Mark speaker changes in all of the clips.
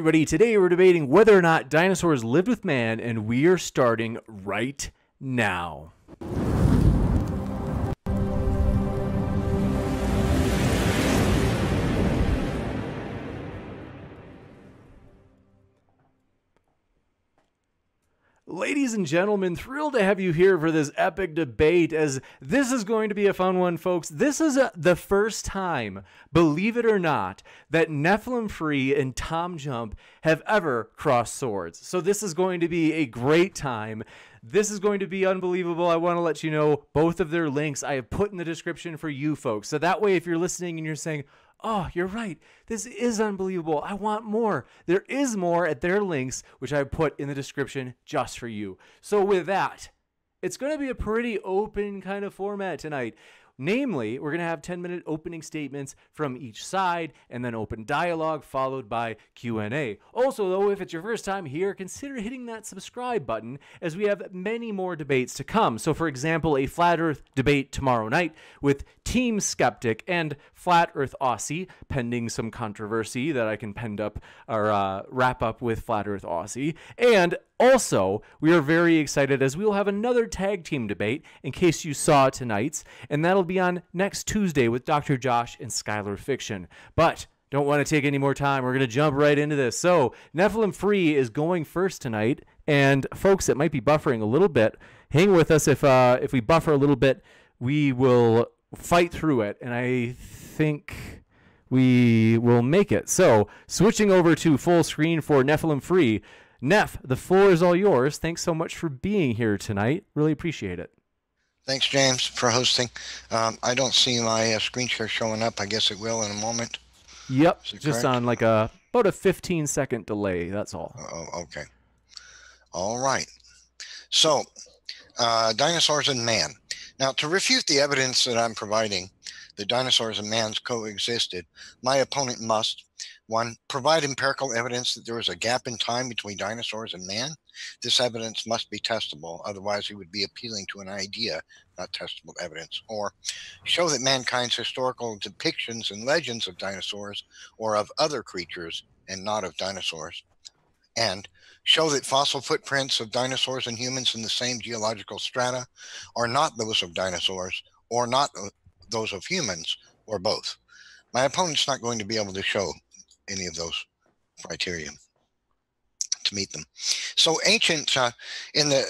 Speaker 1: everybody. Today we're debating whether or not dinosaurs lived with man, and we are starting right now. Ladies and gentlemen, thrilled to have you here for this epic debate, as this is going to be a fun one, folks. This is the first time, believe it or not, that NephilimFree and TJump have ever crossed swords. So this is going to be a great time. This is going to be unbelievable. I want to let you know both of their links I have put in the description for you folks. So that way, if you're listening and you're saying, oh, you're right, this is unbelievable, I want more, there is more at their links, which I put in the description just for you. So with that, it's going to be a pretty open kind of format tonight. Namely, we're going to have 10-minute opening statements from each side and then open dialogue followed by Q&A. Also, though, if it's your first time here, consider hitting that subscribe button, as we have many more debates to come. So, for example, a Flat Earth debate tomorrow night with Team Skeptic and Flat Earth Aussie, pending some controversy that I can pen up or wrap up with Flat Earth Aussie. And also, we are very excited as we will have another tag team debate, in case you saw tonight's, and that'll be on next Tuesday with Dr. Josh and Skylar Fiction. But don't want to take any more time. We're going to jump right into this. So, NephilimFree is going first tonight, and folks, it might be buffering a little bit. Hang with us. If we buffer a little bit, we will fight through it, and I think we will make it. So, switching over to full screen for NephilimFree. Neph, the floor is all yours. Thanks so much for being here tonight. Really appreciate it.
Speaker 2: Thanks, James, for hosting. I don't see my screen share showing up. I guess it will in a moment.
Speaker 1: Yep, just correct? On like about a 15-second delay. That's all.
Speaker 2: Oh, okay. All right. So, dinosaurs and man. Now, to refute the evidence that I'm providing that dinosaurs and man coexisted, my opponent must, 1, provide empirical evidence that there was a gap in time between dinosaurs and man. This evidence must be testable, otherwise he would be appealing to an idea, not testable evidence. Or show that mankind's historical depictions and legends of dinosaurs or of other creatures and not of dinosaurs. And show that fossil footprints of dinosaurs and humans in the same geological strata are not those of dinosaurs or not those of humans, or both. My opponent's not going to be able to show any of those criteria to meet them. So ancient, in the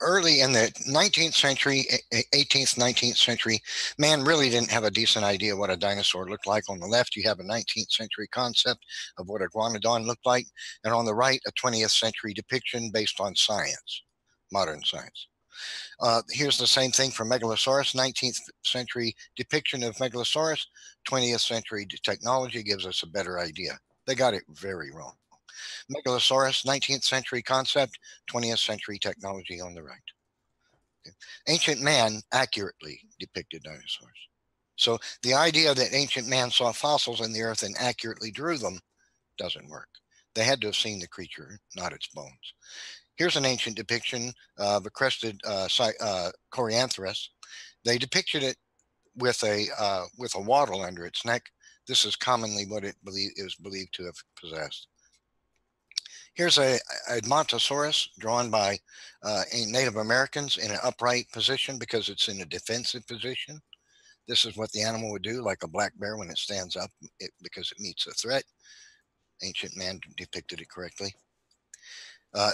Speaker 2: 19th century, 18th, 19th century, man really didn't have a decent idea what a dinosaur looked like. On the left, you have a 19th century concept of what a iguanodon looked like, and on the right, a 20th century depiction based on science, modern science. Here's the same thing for Megalosaurus, 19th century depiction of Megalosaurus, 20th century technology gives us a better idea. They got it very wrong. Megalosaurus, 19th century concept, 20th century technology on the right. Okay. Ancient man accurately depicted dinosaurs. So the idea that ancient man saw fossils in the earth and accurately drew them doesn't work. They had to have seen the creature, not its bones. Here's an ancient depiction of a crested Coryanthrus. They depicted it with a wattle under its neck. This is commonly what it is believed to have possessed. Here's a Edmontosaurus drawn by Native Americans in an upright position because it's in a defensive position. This is what the animal would do, like a black bear when it stands up because it meets a threat. Ancient man depicted it correctly.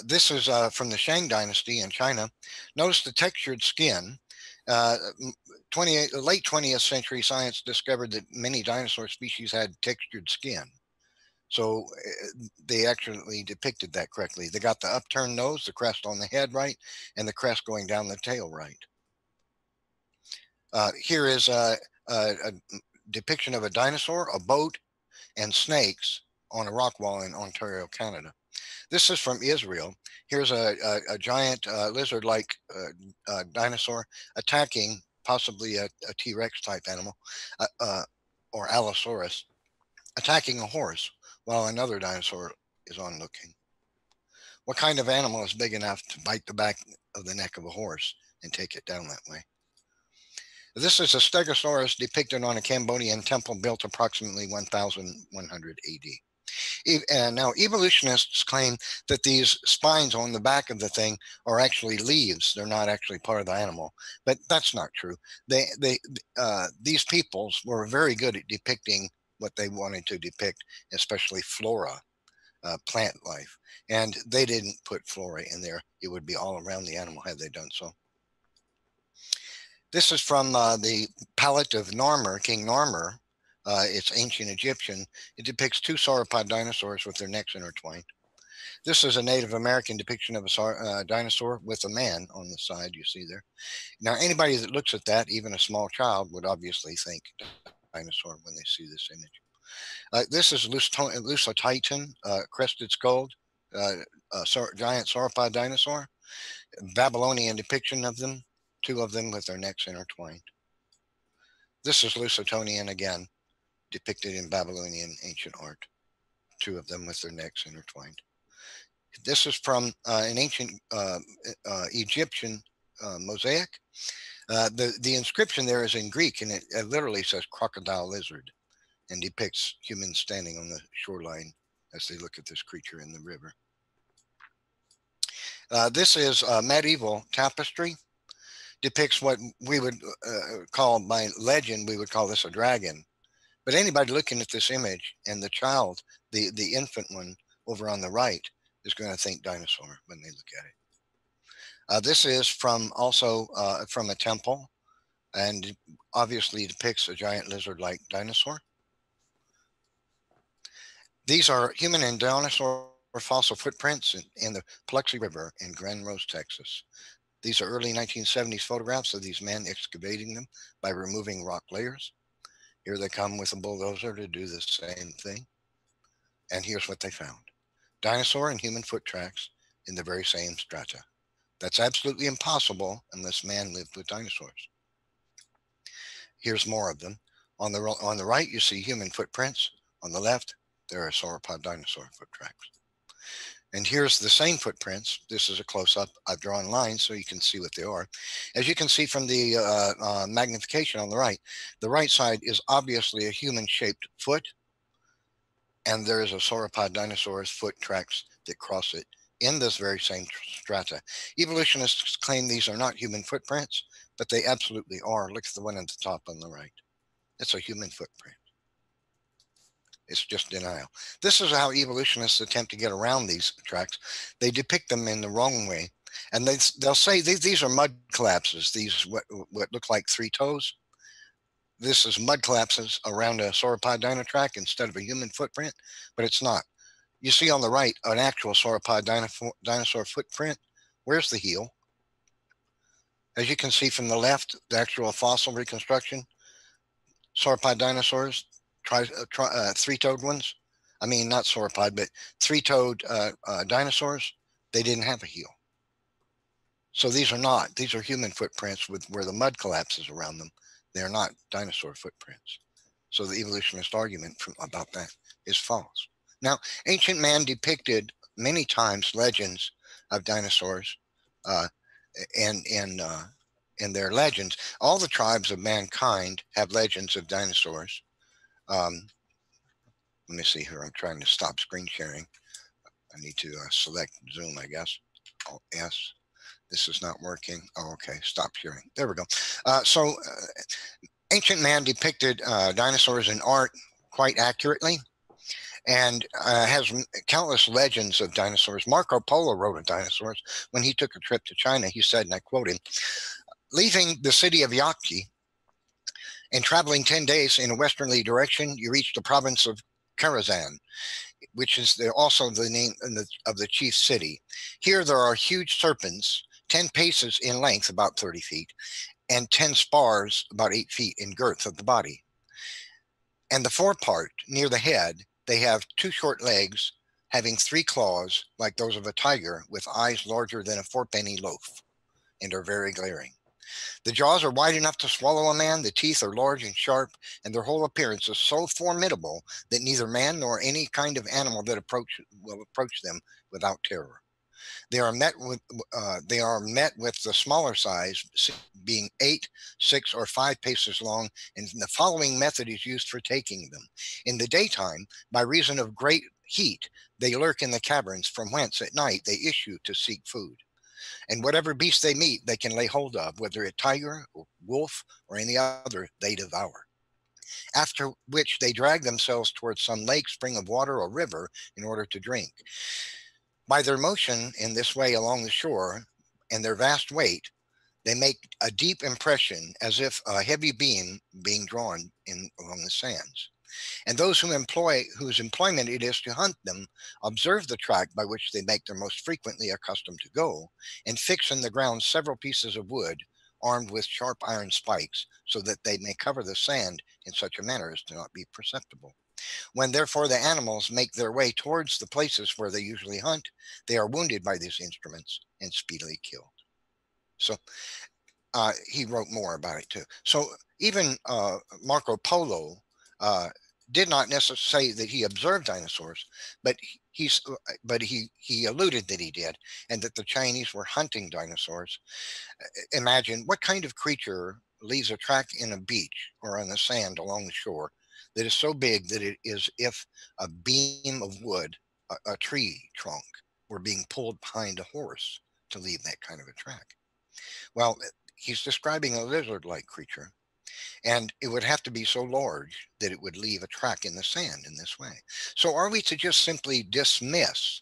Speaker 2: This is from the Shang Dynasty in China. Notice the textured skin. Late 20th century science discovered that many dinosaur species had textured skin. So they actually depicted that correctly. They got the upturned nose, the crest on the head right, and the crest going down the tail right. Here is a depiction of a dinosaur, a boat, and snakes on a rock wall in Ontario, Canada. This is from Israel. Here's a giant lizard-like dinosaur attacking possibly a T-Rex type animal, or Allosaurus, attacking a horse while another dinosaur is onlooking. What kind of animal is big enough to bite the back of the neck of a horse and take it down that way? This is a Stegosaurus depicted on a Cambodian temple built approximately 1100 AD. Now, evolutionists claim that these spines on the back of the thing are actually leaves. They're not actually part of the animal, but that's not true. These peoples were very good at depicting what they wanted to depict, especially flora, plant life, and they didn't put flora in there. It would be all around the animal had they done so. This is from the palette of Narmer, King Narmer. It's ancient Egyptian. It depicts two sauropod dinosaurs with their necks intertwined. This is a Native American depiction of a dinosaur with a man on the side, you see there. Now, anybody that looks at that, even a small child, would obviously think dinosaur when they see this image. This is Lusotitan, crested skulled, giant sauropod dinosaur. Babylonian depiction of them, two of them with their necks intertwined. This is Lusitonian again, depicted in Babylonian ancient art, two of them with their necks intertwined. This is from an ancient Egyptian mosaic. The inscription there is in Greek, and it literally says crocodile lizard, and depicts humans standing on the shoreline as they look at this creature in the river. This is medieval tapestry. Depicts what we would call, by legend, we would call this a dragon. But anybody looking at this image, and the child, the infant one over on the right, is going to think dinosaur when they look at it. This is from a temple, and obviously depicts a giant lizard-like dinosaur. These are human and dinosaur fossil footprints in the Paluxy River in Grand Rose, Texas. These are early 1970s photographs of these men excavating them by removing rock layers. Here they come with a bulldozer to do the same thing. And here's what they found. Dinosaur and human foot tracks in the very same strata. That's absolutely impossible unless man lived with dinosaurs. Here's more of them. On the right, you see human footprints. On the left, there are sauropod dinosaur foot tracks. And here's the same footprints. This is a close-up. I've drawn lines so you can see what they are. As you can see from the magnification on the right side is obviously a human-shaped foot, and there is a sauropod dinosaur's foot tracks that cross it in this very same strata. Evolutionists claim these are not human footprints, but they absolutely are. Look at the one at the top on the right. It's a human footprint. It's just denial. This is how evolutionists attempt to get around these tracks. They depict them in the wrong way. And they'll say these are mud collapses. These what look like three toes. This is mud collapses around a sauropod dino track instead of a human footprint, but it's not. You see on the right an actual sauropod dinosaur footprint. Where's the heel? As you can see from the left, the actual fossil reconstruction, sauropod dinosaurs, three-toed ones. I mean, not sauropod, but three-toed dinosaurs. They didn't have a heel. So these are human footprints where the mud collapses around them. They're not dinosaur footprints. So the evolutionist argument about that is false. Now, ancient man depicted many times legends of dinosaurs, and in their legends, all the tribes of mankind have legends of dinosaurs. Let me see here. I'm trying to stop screen sharing. I need to select Zoom, I guess. Oh, yes. This is not working. Oh, okay. Stop sharing. There we go. Ancient man depicted dinosaurs in art quite accurately, and has countless legends of dinosaurs. Marco Polo wrote of dinosaurs when he took a trip to China. He said, and I quote him, "Leaving the city of Yaqi and traveling 10 days in a westerly direction, you reach the province of Karazhan, which is also the name of the chief city. Here there are huge serpents, 10 paces in length, about 30 feet, and 10 spars, about 8 feet in girth of the body. And the forepart, near the head, they have 2 short legs, having 3 claws, like those of a tiger, with eyes larger than a 4-penny loaf, and are very glaring. The jaws are wide enough to swallow a man, the teeth are large and sharp, and their whole appearance is so formidable that neither man nor any kind of animal that will approach them without terror. They are met with the smaller size being 8, 6, or 5 paces long, and the following method is used for taking them. In the daytime, by reason of great heat, they lurk in the caverns from whence at night they issue to seek food. And whatever beast they meet, they can lay hold of, whether a tiger, or wolf, or any other, they devour. After which they drag themselves towards some lake, spring of water, or river in order to drink. By their motion in this way along the shore and their vast weight, they make a deep impression as if a heavy beam being drawn in along the sands. And those whose employment it is to hunt them observe the track by which they make their most frequently accustomed to go, and fix in the ground several pieces of wood armed with sharp iron spikes, so that they may cover the sand in such a manner as to not be perceptible. When therefore the animals make their way towards the places where they usually hunt, they are wounded by these instruments and speedily killed. So he wrote more about it too. So even Marco Polo did not necessarily say that he observed dinosaurs, but he alluded that he did, and that the Chinese were hunting dinosaurs. Imagine what kind of creature leaves a track in a beach or on the sand along the shore that is so big that it is if a beam of wood, a tree trunk, were being pulled behind a horse to leave that kind of a track. Well, he's describing a lizard-like creature, and it would have to be so large that it would leave a track in the sand in this way. So are we to just simply dismiss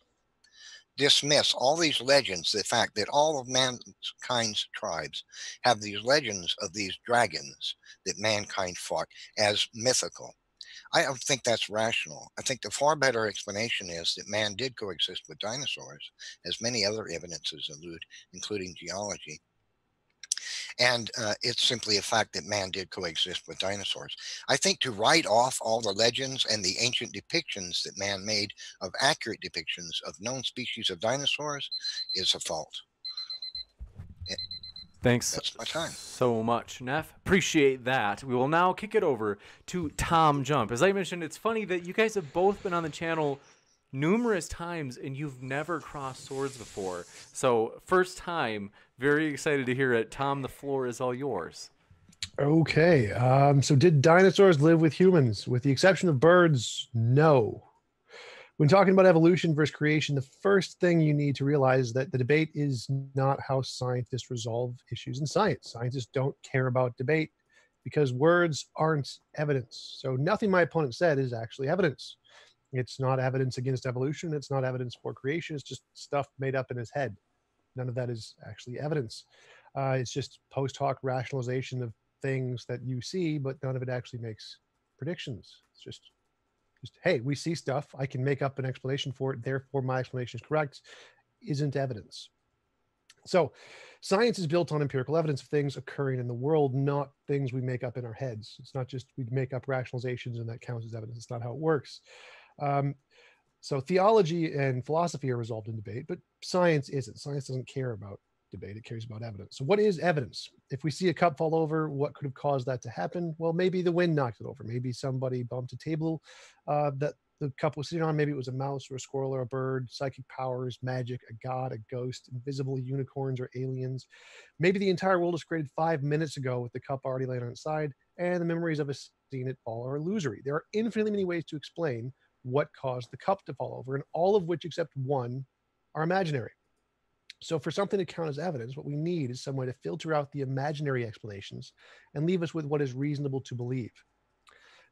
Speaker 2: all these legends, the fact that all of mankind's tribes have these legends of these dragons that mankind fought, as mythical? I don't think that's rational. I think the far better explanation is that man did coexist with dinosaurs, as many other evidences allude, including geology. And it's simply a fact that man did coexist with dinosaurs. I think to write off all the legends and the ancient depictions that man made of accurate depictions of known species of dinosaurs is a fault.
Speaker 1: Thanks
Speaker 2: That's my time.
Speaker 1: so much, Neff. Appreciate that. We will now kick it over to TJump. As I mentioned, it's funny that you guys have both been on the channel numerous times and you've never crossed swords before. So first time, very excited to hear it. Tom, the floor is all yours.
Speaker 3: Okay. So did dinosaurs live with humans? With the exception of birds, no. When talking about evolution versus creation, the first thing you need to realize is that the debate is not how scientists resolve issues in science. Scientists don't care about debate because words aren't evidence. So nothing my opponent said is actually evidence. It's not evidence against evolution. It's not evidence for creation. It's just stuff made up in his head. None of that is actually evidence. It's just post hoc rationalization of things that you see, but none of it actually makes predictions. It's just, hey, we see stuff. I can make up an explanation for it. Therefore, my explanation is correct. Isn't evidence. So science is built on empirical evidence of things occurring in the world, not things we make up in our heads. It's not just we make up rationalizations and that counts as evidence. It's not how it works. So theology and philosophy are resolved in debate, but science isn't. Science doesn't care about debate. It cares about evidence. So what is evidence? If we see a cup fall over, what could have caused that to happen? Well, maybe the wind knocked it over. Maybe somebody bumped a table that the cup was sitting on. Maybe it was a mouse or a squirrel or a bird, psychic powers, magic, a god, a ghost, invisible unicorns or aliens. Maybe the entire world was created 5 minutes ago with the cup already laying on its side, and the memories of us seeing it fall are illusory. There are infinitely many ways to explain what caused the cup to fall over, and all of which except one are imaginary. So for something to count as evidence, what we need is some way to filter out the imaginary explanations and leave us with what is reasonable to believe.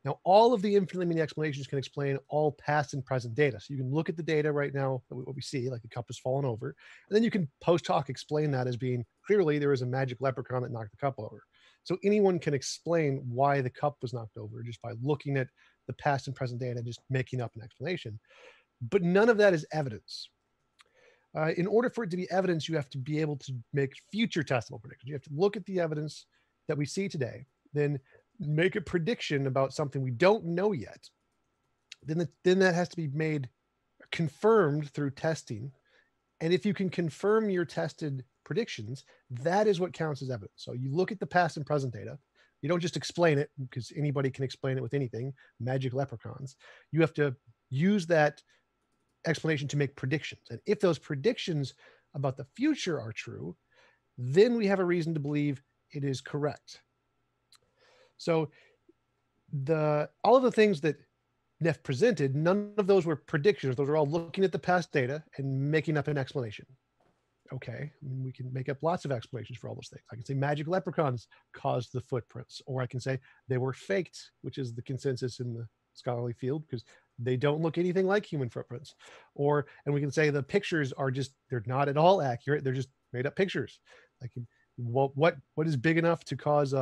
Speaker 3: Now, all of the infinitely many explanations can explain all past and present data. So you can look at the data right now, what we see, like the cup has fallen over, and then you can post hoc explain that as being clearly there is a magic leprechaun that knocked the cup over. So anyone can explain why the cup was knocked over just by looking at the past and present data and just making up an explanation. But none of that is evidence. In order for it to be evidence, you have to be able to make future testable predictions. You have to look at the evidence that we see today, then make a prediction about something we don't know yet. Then that has to be made confirmed through testing. And if you can confirm your tested predictions, that is what counts as evidence. So you look at the past and present data. You don't just explain it because anybody can explain it with anything, magic leprechauns. You have to use that explanation to make predictions. And if those predictions about the future are true, then we have a reason to believe it is correct. So all of the things that Neff presented, none of those were predictions. Those are all looking at the past data and making up an explanation. Okay, I mean, we can make up lots of explanations for all those things. I can say magic leprechauns caused the footprints, or I can say they were faked, which is the consensus in the scholarly field, because they don't look anything like human footprints. And we can say the pictures are just, they're not at all accurate. They're just made up pictures. Like, what is big enough to cause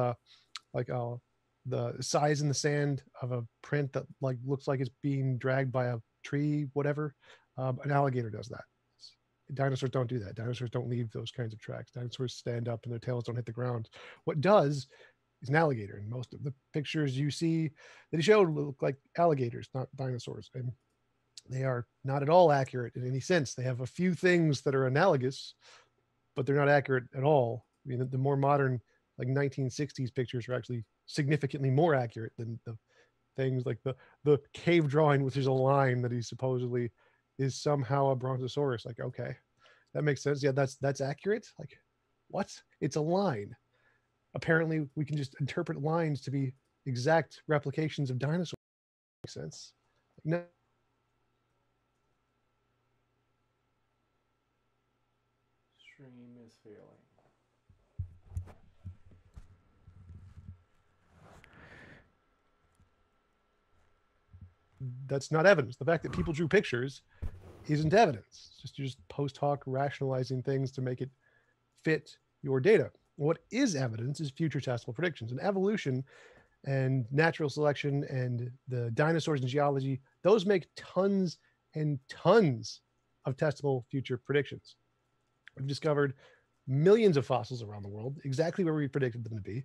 Speaker 3: the size in the sand of a print that like looks like it's being dragged by a tree, whatever. An alligator does that. Dinosaurs don't do that. Dinosaurs don't leave those kinds of tracks. Dinosaurs stand up and their tails don't hit the ground. What does is an alligator. And most of the pictures you see that he showed look like alligators, not dinosaurs. And they are not at all accurate in any sense. They have a few things that are analogous, but they're not accurate at all. I mean, the more modern, like 1960s pictures are actually significantly more accurate than the things like the cave drawing, which is a line that he supposedly is somehow a brontosaurus. Like, okay, that makes sense. Yeah, that's accurate. Like, what? It's a line. Apparently we can just interpret lines to be exact replications of dinosaurs. Makes sense. No.
Speaker 1: Stream is failing.
Speaker 3: That's not evidence. The fact that people drew pictures isn't evidence. It's just, you're just post hoc rationalizing things to make it fit your data. What is evidence is future testable predictions. And evolution and natural selection and the dinosaurs in geology, those make tons and tons of testable future predictions. We've discovered millions of fossils around the world, exactly where we predicted them to be.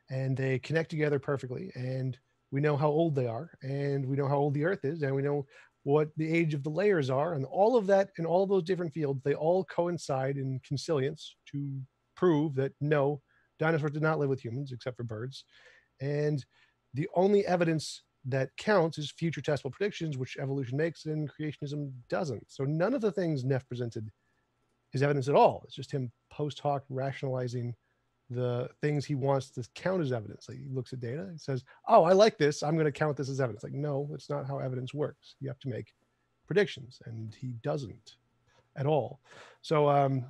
Speaker 3: And they connect together perfectly. And we know how old they are, and we know how old the Earth is, and we know what the age of the layers are, and all of that in all those different fields, they all coincide in consilience to prove that no, dinosaurs did not live with humans except for birds. And the only evidence that counts is future testable predictions, which evolution makes and creationism doesn't. So none of the things Neff presented is evidence at all. It's just him post hoc rationalizing the things he wants to count as evidence. Like, he looks at data and says, oh, I like this, I'm going to count this as evidence. Like, no, it's not how evidence works. You have to make predictions, and he doesn't at all. So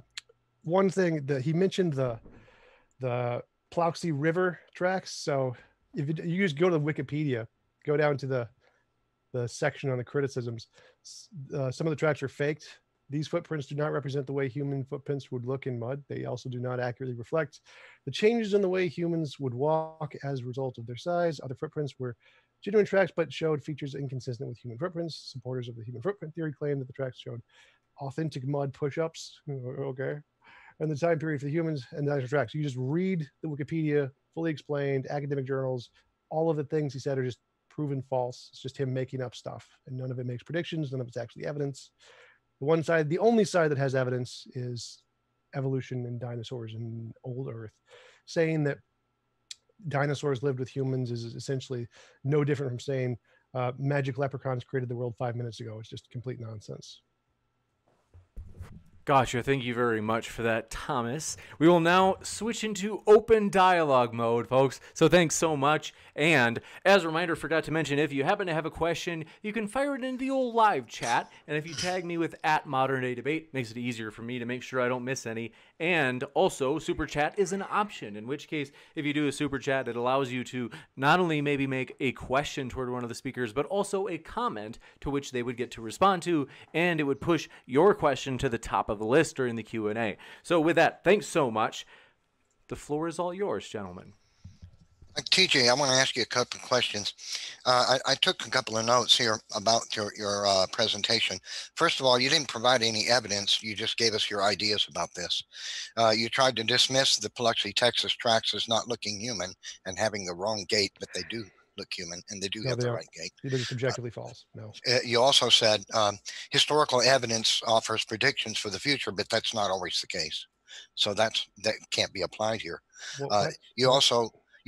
Speaker 3: one thing that he mentioned, the Plauxy River tracks. So if you just go to Wikipedia, go down to the section on the criticisms, some of the tracks are faked. These footprints do not represent the way human footprints would look in mud. They also do not accurately reflect the changes in the way humans would walk as a result of their size. Other footprints were genuine tracks, but showed features inconsistent with human footprints. Supporters of the human footprint theory claim that the tracks showed authentic mud push-ups. Okay. And the time period for the humans and the dinosaur tracks. You just read the Wikipedia, fully explained, academic journals. All of the things he said are just proven false. It's just him making up stuff, and none of it makes predictions. None of it's actually evidence. The only side that has evidence is evolution and dinosaurs and old Earth. Saying that dinosaurs lived with humans is essentially no different from saying magic leprechauns created the world 5 minutes ago. It's just complete nonsense.
Speaker 1: Gotcha. Thank you very much for that, Thomas. We will now switch into open dialogue mode, folks. So thanks so much. And as a reminder, forgot to mention, if you happen to have a question, you can fire it in the old live chat. And if you tag me with @ModernDayDebate, makes it easier for me to make sure I don't miss any. And also, super chat is an option, in which case, if you do a super chat, it allows you to not only maybe make a question toward one of the speakers, but also a comment to which they would get to respond to, and it would push your question to the top of the list during the Q&A. So with that, thanks so much. The floor is all yours, gentlemen.
Speaker 2: TJ, I want to ask you a couple of questions. I took a couple of notes here about your presentation. First of all, you didn't provide any evidence. You just gave us your ideas about this. You tried to dismiss the Biloxi, Texas tracks as not looking human and having the wrong gait, but they do look human, and they do have the right gait.
Speaker 3: They're just objectively false. No.
Speaker 2: You also said historical evidence offers predictions for the future, but that's not always the case. So that can't be applied here. Well,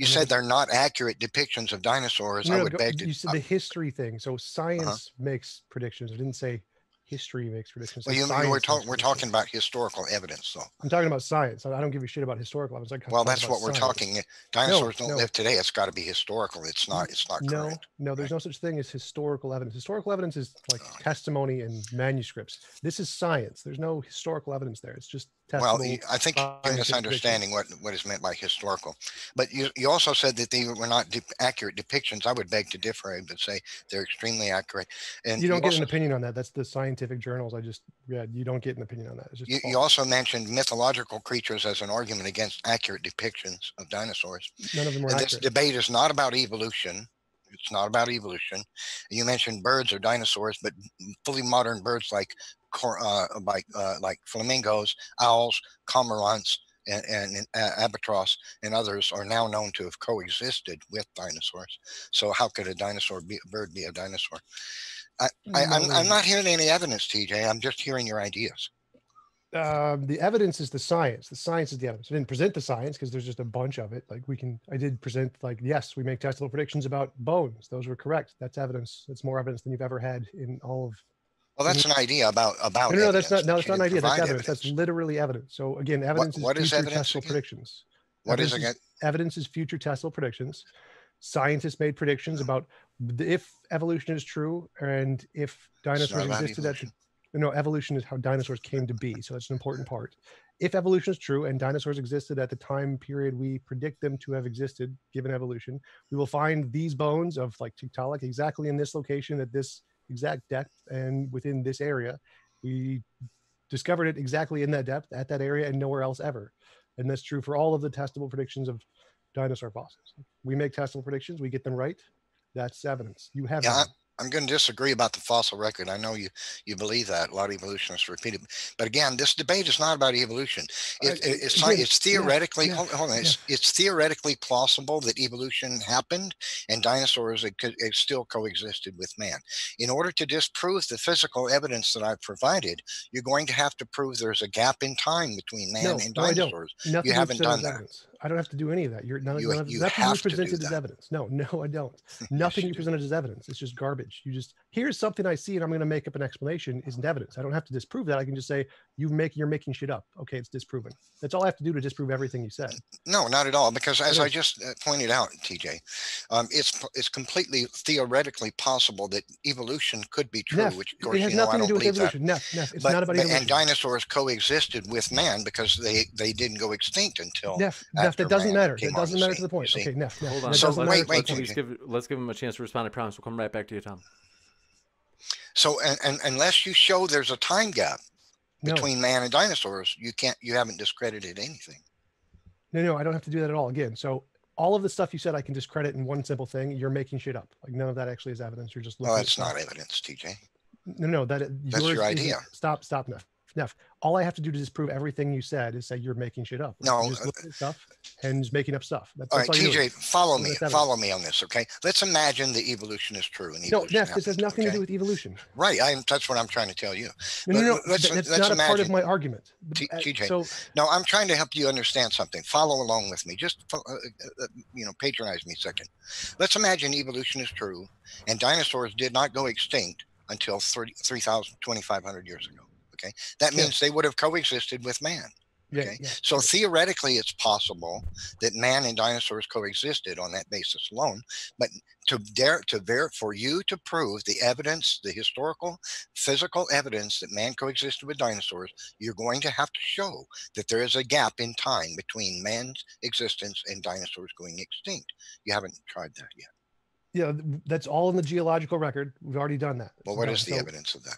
Speaker 2: you said they're not accurate depictions of dinosaurs.
Speaker 3: No, I would beg to. You said the history thing. So science makes predictions. I didn't say history makes predictions.
Speaker 2: Well, we're talking about historical evidence, though.
Speaker 3: I'm talking about science. I don't give a shit about historical evidence.
Speaker 2: Well, that's what we're talking. Dinosaurs don't live today. It's got to be historical. It's not current.
Speaker 3: No, there's no such thing as historical evidence. Historical evidence is like testimony and manuscripts. This is science. There's no historical evidence there. It's just testimony.
Speaker 2: Well, I think you're misunderstanding what is meant by historical. But you also said that they were not accurate depictions. I would beg to differ. I would say they're extremely accurate. And
Speaker 3: you don't get an opinion on that. That's the scientific journals I just read. You don't get an opinion on that. It's just
Speaker 2: you also mentioned mythological creatures as an argument against accurate depictions of dinosaurs.
Speaker 3: None of them are accurate.
Speaker 2: This debate is not about evolution. It's not about evolution. You mentioned birds or dinosaurs, but fully modern birds like flamingos, owls, cormorants, and albatross and others are now known to have coexisted with dinosaurs. So how could a bird be a dinosaur? I'm not hearing any evidence, TJ. I'm just hearing your ideas.
Speaker 3: The evidence is the science. The science is the evidence. I didn't present the science because there's just a bunch of it. Like I did present, like, yes, we make testable predictions about bones. Those were correct. That's evidence. That's more evidence than you've ever had in all of.
Speaker 2: Well, that's an idea about.
Speaker 3: No, that's not. No, it's not an idea. That's evidence. That's literally evidence. So again, evidence is future testable predictions.
Speaker 2: What is it?
Speaker 3: Evidence is future testable predictions. Scientists made predictions about if evolution is true and if dinosaurs existed evolution is how dinosaurs came to be. So that's an important part. If evolution is true and dinosaurs existed at the time period we predict them to have existed, given evolution, we will find these bones of like Tiktaalik exactly in this location at this exact depth and within this area. We discovered it exactly in that depth at that area and nowhere else ever. And that's true for all of the testable predictions of dinosaur fossils. We make testable predictions, we get them right. That's evidence. You have evidence.
Speaker 2: I'm going to disagree about the fossil record. I know you believe that. A lot of evolutionists repeat it. But again, this debate is not about evolution. It's theoretically, hold on. It's theoretically plausible that evolution happened and dinosaurs still coexisted with man. In order to disprove the physical evidence that I've provided, you're going to have to prove there's a gap in time between man and dinosaurs. You haven't done that.
Speaker 3: I don't have to do any of that. Nothing you presented as evidence. No, I don't. Nothing you presented as evidence. It's just garbage. Here's something I see and I'm going to make up an explanation isn't evidence. I don't have to disprove that. I can just say you're making shit up. Okay, it's disproven. That's all I have to do to disprove everything you said.
Speaker 2: No, not at all. Because as I just pointed out, TJ, it's completely theoretically possible that evolution could be true. Which of course
Speaker 3: it has nothing to do with evolution. It's not about evolution.
Speaker 2: And dinosaurs coexisted with man because they didn't go extinct until.
Speaker 3: That doesn't matter. That doesn't matter to the point. Okay,
Speaker 1: hold on.
Speaker 2: So
Speaker 1: let's give him a chance to respond. I promise we'll come right back to you, Tom.
Speaker 2: So, and unless you show there's a time gap between man and dinosaurs, you haven't discredited anything.
Speaker 3: No, I don't have to do that at all. Again, so all of the stuff you said I can discredit in one simple thing. You're making shit up. Like none of that actually is evidence. You're just looking.
Speaker 2: Well, that's not evidence, TJ.
Speaker 3: No, that's
Speaker 2: your idea.
Speaker 3: Stop, Neff. All I have to do to disprove everything you said is say you're making shit up.
Speaker 2: No,
Speaker 3: just looking at stuff and just making up stuff.
Speaker 2: All right, TJ, follow me on this, okay? Let's imagine the evolution is true. And
Speaker 3: no, Neff, this has nothing to do with evolution.
Speaker 2: Right, that's what I'm trying to tell you.
Speaker 3: No, that's not a part of my argument.
Speaker 2: TJ, no, I'm trying to help you understand something. Follow along with me. Just, patronize me a second. Let's imagine evolution is true and dinosaurs did not go extinct until 2,500 years ago. Okay, that means they would have coexisted with man. Okay, so theoretically, it's possible that man and dinosaurs coexisted on that basis alone. But for you to prove the evidence, the historical, physical evidence that man coexisted with dinosaurs, you're going to have to show that there is a gap in time between man's existence and dinosaurs going extinct. You haven't tried that yet.
Speaker 3: Yeah, that's all in the geological record. We've already done that.
Speaker 2: Well, what is the evidence of that?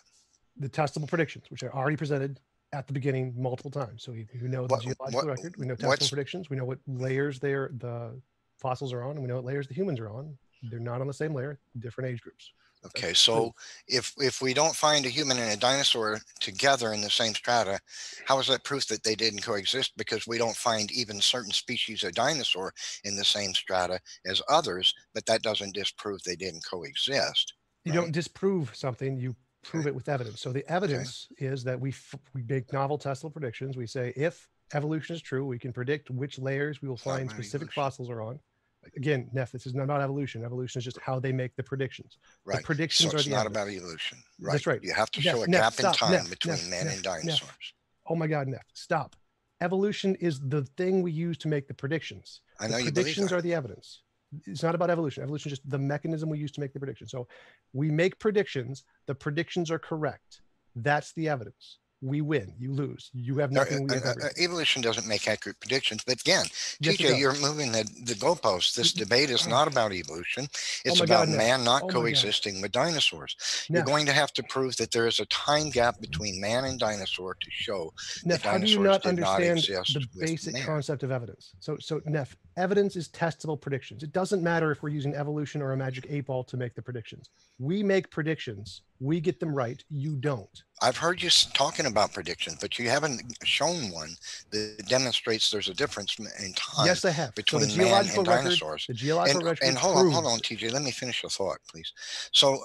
Speaker 3: The testable predictions, which I already presented at the beginning multiple times. So we know the geological record, we know testable predictions, we know what layers the fossils are on, and we know what layers the humans are on. They're not on the same layer, different age groups.
Speaker 2: Okay, so if we don't find a human and a dinosaur together in the same strata, how is that proof that they didn't coexist? Because we don't find even certain species of dinosaur in the same strata as others, but that doesn't disprove they didn't coexist.
Speaker 3: You don't disprove something, you prove it with evidence. So the evidence is that we make novel testable predictions. We say if evolution is true, we can predict which layers we will find specific fossils are on. Again, Neff, this is not evolution. Evolution is just how they make the predictions.
Speaker 2: Right.
Speaker 3: The predictions
Speaker 2: so it's
Speaker 3: are the
Speaker 2: not
Speaker 3: evidence.
Speaker 2: about evolution. Right.
Speaker 3: That's right.
Speaker 2: You have to
Speaker 3: Neff,
Speaker 2: show a
Speaker 3: Neff,
Speaker 2: gap in
Speaker 3: stop.
Speaker 2: time
Speaker 3: Neff,
Speaker 2: between
Speaker 3: Neff,
Speaker 2: man
Speaker 3: Neff,
Speaker 2: and dinosaurs.
Speaker 3: Neff. Oh my God, Neff, stop. Evolution is the thing we use to make the predictions.
Speaker 2: I know
Speaker 3: the
Speaker 2: you
Speaker 3: predictions
Speaker 2: believe
Speaker 3: are the evidence. It's not about evolution. Evolution is just the mechanism we use to make the prediction. So we make predictions. The predictions are correct. That's the evidence. We win. You lose. You have nothing. We have everything.
Speaker 2: Evolution doesn't make accurate predictions. But again,
Speaker 3: Yes, it
Speaker 2: TJ,
Speaker 3: does.
Speaker 2: you're moving the goalposts. This debate is not about evolution. It's
Speaker 3: my
Speaker 2: about
Speaker 3: God, Neff.
Speaker 2: man not
Speaker 3: Oh my
Speaker 2: coexisting with dinosaurs. You're
Speaker 3: Neff.
Speaker 2: going to have to prove that there is a time gap between man and dinosaur to show
Speaker 3: Neff,
Speaker 2: that
Speaker 3: how do you
Speaker 2: dinosaurs
Speaker 3: not
Speaker 2: did not
Speaker 3: understand
Speaker 2: exist
Speaker 3: the
Speaker 2: with
Speaker 3: basic
Speaker 2: man.
Speaker 3: concept of evidence? So Neff, evidence is testable predictions. It doesn't matter if we're using evolution or a magic 8-ball to make the predictions. We make predictions. We get them right. You don't.
Speaker 2: I've heard you talking about predictions, but you haven't shown one that demonstrates there's a difference in time.
Speaker 3: Yes, I have.
Speaker 2: Between
Speaker 3: so
Speaker 2: man and dinosaurs.
Speaker 3: The geological record
Speaker 2: and hold on, TJ. Let me finish the thought, please. So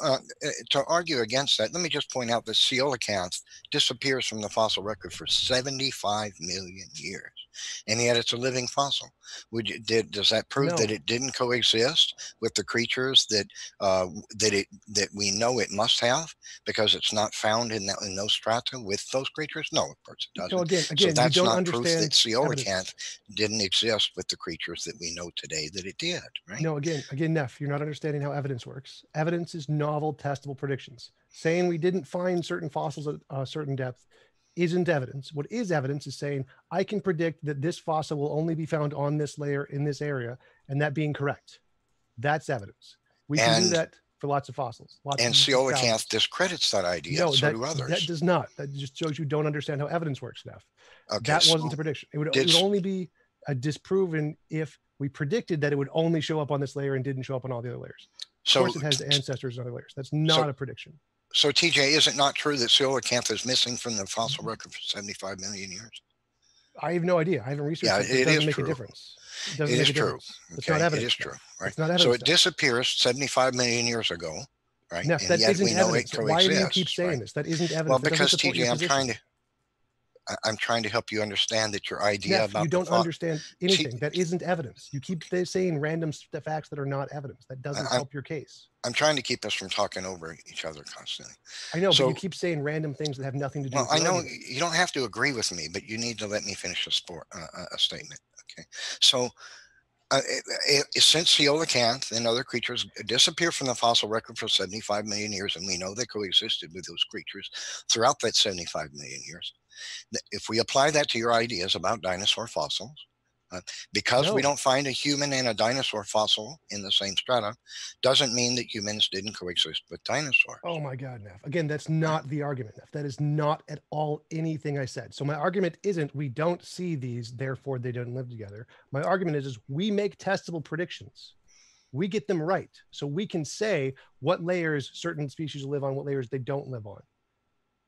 Speaker 2: to argue against that, let me just point out that coelacanth disappears from the fossil record for 75 million years, and yet it's a living fossil. Does that prove that it didn't coexist with the creatures that that we know it must have, because it's not found in those strata with those creatures? No, of course it doesn't.
Speaker 3: So again,
Speaker 2: so that's
Speaker 3: you don't
Speaker 2: not
Speaker 3: understand
Speaker 2: proof that coelacanth
Speaker 3: evidence.
Speaker 2: didn't exist with the creatures that we know today that it did, right?
Speaker 3: No, again, Neff, you're not understanding how evidence works. Evidence is novel, testable predictions. Saying we didn't find certain fossils at a certain depth isn't evidence. What is evidence is saying I can predict that this fossil will only be found on this layer in this area, and that being correct. That's evidence. We can do that for lots of fossils.
Speaker 2: And coelacanth discredits that idea.
Speaker 3: No,
Speaker 2: so do others.
Speaker 3: That does not. That just shows you don't understand how evidence works, Neff.
Speaker 2: Okay,
Speaker 3: that wasn't a prediction. It would only be disproven if we predicted that it would only show up on this layer and didn't show up on all the other layers. Of course, it has ancestors and other layers. That's not a prediction.
Speaker 2: So, TJ, is it not true that coelacanth is missing from the fossil record for 75 million years?
Speaker 3: I have no idea. I haven't researched it.
Speaker 2: It
Speaker 3: doesn't
Speaker 2: is
Speaker 3: make
Speaker 2: true.
Speaker 3: a difference.
Speaker 2: It is true.
Speaker 3: It's not evidence.
Speaker 2: It is true. Right.
Speaker 3: It's not evidence.
Speaker 2: So it disappears 75 million years ago, right?
Speaker 3: Neff,
Speaker 2: and
Speaker 3: that
Speaker 2: yet
Speaker 3: isn't
Speaker 2: we know
Speaker 3: evidence.
Speaker 2: it coexists.
Speaker 3: Why do you keep saying this? That isn't evidence.
Speaker 2: Well, because TJ, I'm trying to help you understand that your idea
Speaker 3: Neff,
Speaker 2: about
Speaker 3: you don't understand anything. That isn't evidence. You keep saying random facts that are not evidence. That doesn't help your case.
Speaker 2: I'm trying to keep us from talking over each other constantly.
Speaker 3: I know, but you keep saying random things that have nothing to do with
Speaker 2: I know you don't have to agree with me, but you need to let me finish a statement. Okay. So since coelacanth and other creatures disappear from the fossil record for 75 million years, and we know they coexisted with those creatures throughout that 75 million years, if we apply that to your ideas about dinosaur fossils, because we don't find a human and a dinosaur fossil in the same strata, doesn't mean that humans didn't coexist with dinosaurs.
Speaker 3: Oh my God, Neff. Again, that's not the argument, Neff. That is not at all anything I said. So my argument isn't we don't see these, therefore they don't live together. My argument is we make testable predictions. We get them right. So we can say what layers certain species live on, what layers they don't live on.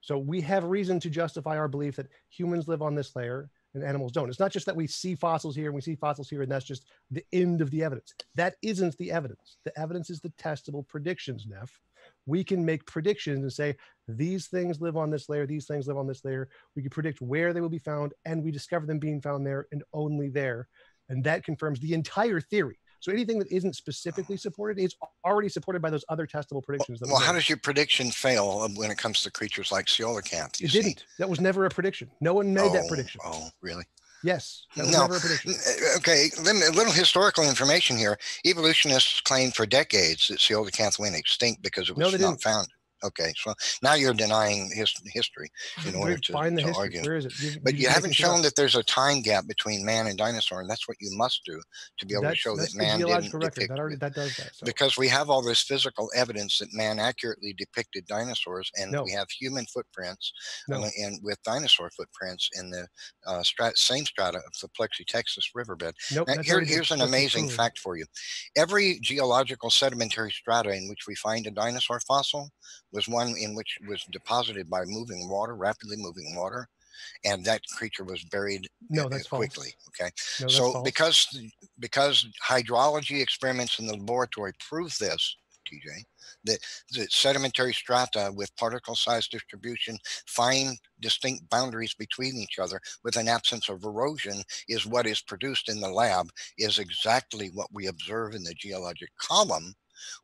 Speaker 3: So we have reason to justify our belief that humans live on this layer and animals don't. It's not just that we see fossils here and we see fossils here, and that's just the end of the evidence. That isn't the evidence. The evidence is the testable predictions, Neff. We can make predictions and say, these things live on this layer, these things live on this layer. We can predict where they will be found, and we discover them being found there and only there. And that confirms the entire theory. So anything that isn't specifically supported is already supported by those other testable predictions.
Speaker 2: Well, how does your prediction fail when it comes to creatures like coelacanth?
Speaker 3: It didn't. That was never a prediction. No one made that prediction.
Speaker 2: Oh, really?
Speaker 3: Yes. That was never a prediction.
Speaker 2: Okay, a little historical information here. Evolutionists claimed for decades that coelacanth went extinct because it was not found. Okay, so now you're denying history in order to argue.
Speaker 3: Where is it?
Speaker 2: But you haven't shown that there's a time gap between man and dinosaur, and that's what you must do to be able to show that man didn't depict it.
Speaker 3: That does that. So.
Speaker 2: Because we have all this physical evidence that man accurately depicted dinosaurs, and we have human footprints and with dinosaur footprints in the same strata of the Plexi, Texas riverbed. Now, here's an amazing fact for you. Every geological sedimentary strata in which we find a dinosaur fossil was one in which was deposited by moving water, rapidly moving water, and that creature was buried quickly. Okay, so because hydrology experiments in the laboratory prove this TJ, that the sedimentary strata with particle size distribution, fine distinct boundaries between each other with an absence of erosion is what is produced in the lab, is exactly what we observe in the geologic column.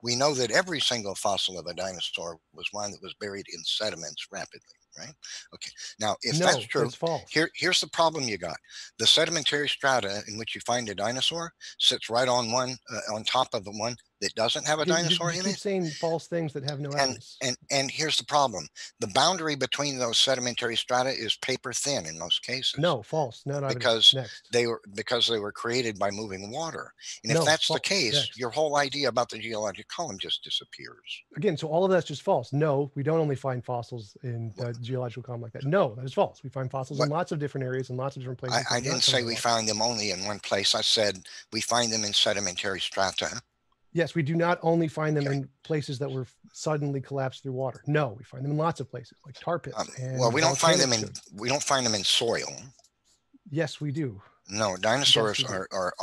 Speaker 2: We know that every single fossil of a dinosaur was one that was buried in sediments rapidly, right? Okay. Now, if
Speaker 3: No,
Speaker 2: that's true,
Speaker 3: that's false.
Speaker 2: here's the problem you got. The sedimentary strata in which you find a dinosaur sits right on one, on top of the one that doesn't have a dinosaur
Speaker 3: you
Speaker 2: in
Speaker 3: keep
Speaker 2: it.
Speaker 3: saying false things that have no evidence.
Speaker 2: And here's the problem. The boundary between those sedimentary strata is paper thin in most cases.
Speaker 3: No, false. No, not
Speaker 2: because
Speaker 3: next.
Speaker 2: they were created by moving water. And if
Speaker 3: No,
Speaker 2: that's the
Speaker 3: false.
Speaker 2: case,
Speaker 3: Next.
Speaker 2: your whole idea about the geologic column just disappears.
Speaker 3: Again, so all of that's just false. No, we don't only find fossils in the geological column like that. No, that is false. We find fossils in lots of different areas and lots of different places.
Speaker 2: I didn't say we found them only in one place. I said we find them in sedimentary strata.
Speaker 3: Yes, we do not only find them in places that were suddenly collapsed through water. No, we find them in lots of places, like tar pits.
Speaker 2: Well, we don't find them in soil.
Speaker 3: Yes, we do.
Speaker 2: No, dinosaurs are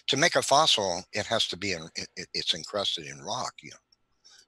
Speaker 2: to make a fossil, it has to be it's encrusted in rock. You know.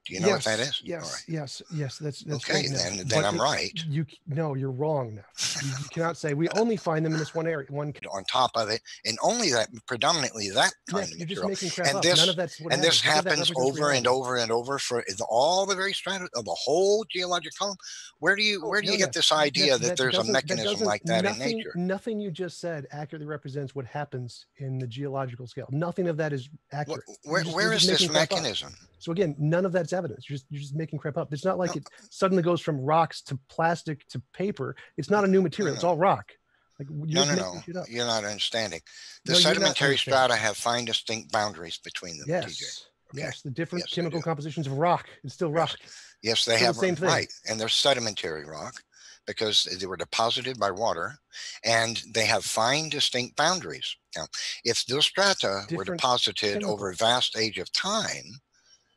Speaker 2: Do you know what that is?
Speaker 3: Yes, yes. That's
Speaker 2: okay.
Speaker 3: Right,
Speaker 2: then I'm right.
Speaker 3: No, you're wrong now. You cannot say we only find them in this one area, one
Speaker 2: on top of it, and only that, predominantly that kind of material.
Speaker 3: Just making crap
Speaker 2: and
Speaker 3: up.
Speaker 2: this
Speaker 3: None of that's what
Speaker 2: this happens over and over and over for all the very strata of the whole geologic column. Where do you get this idea that there's a mechanism like that in nature?
Speaker 3: Nothing you just said accurately represents what happens in the geological scale. Nothing of that is accurate.
Speaker 2: Where is this mechanism?
Speaker 3: So again, none of that's evidence. You're just making crap up. It's not like it suddenly goes from rocks to plastic to paper. It's not a new material. It's all rock. Like
Speaker 2: no. You're not understanding. The sedimentary strata have fine distinct boundaries between them.
Speaker 3: Yes.
Speaker 2: TJ.
Speaker 3: Okay. Yes. The different chemical compositions of rock. It's still rock.
Speaker 2: Yes, they have
Speaker 3: the same thing.
Speaker 2: Right. And they're sedimentary rock because they were deposited by water, and they have fine distinct boundaries. Now, if those strata were deposited over a vast age of time,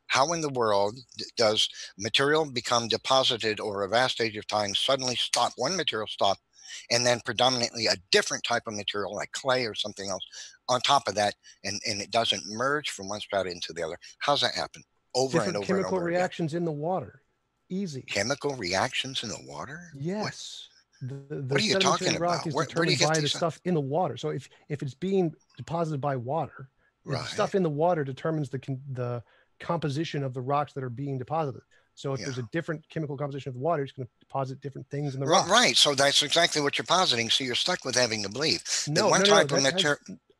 Speaker 2: how in the world does material become deposited over a vast age of time, suddenly stop, one material stop, and then predominantly a different type of material like clay or something else on top of that, and it doesn't merge from one strata into the other? How's that happen? Over and over
Speaker 3: chemical
Speaker 2: and over
Speaker 3: reactions in the water. Easy.
Speaker 2: Chemical reactions in the water?
Speaker 3: Yes.
Speaker 2: What are you talking about?
Speaker 3: Where do you get the stuff in the water? So if it's being deposited by water, the stuff in the water determines the composition of the rocks that are being deposited. So if there's a different chemical composition of the water, it's going to deposit different things in the rock.
Speaker 2: Right. So that's exactly what you're positing. So you're stuck with having to believe
Speaker 3: that one type of material.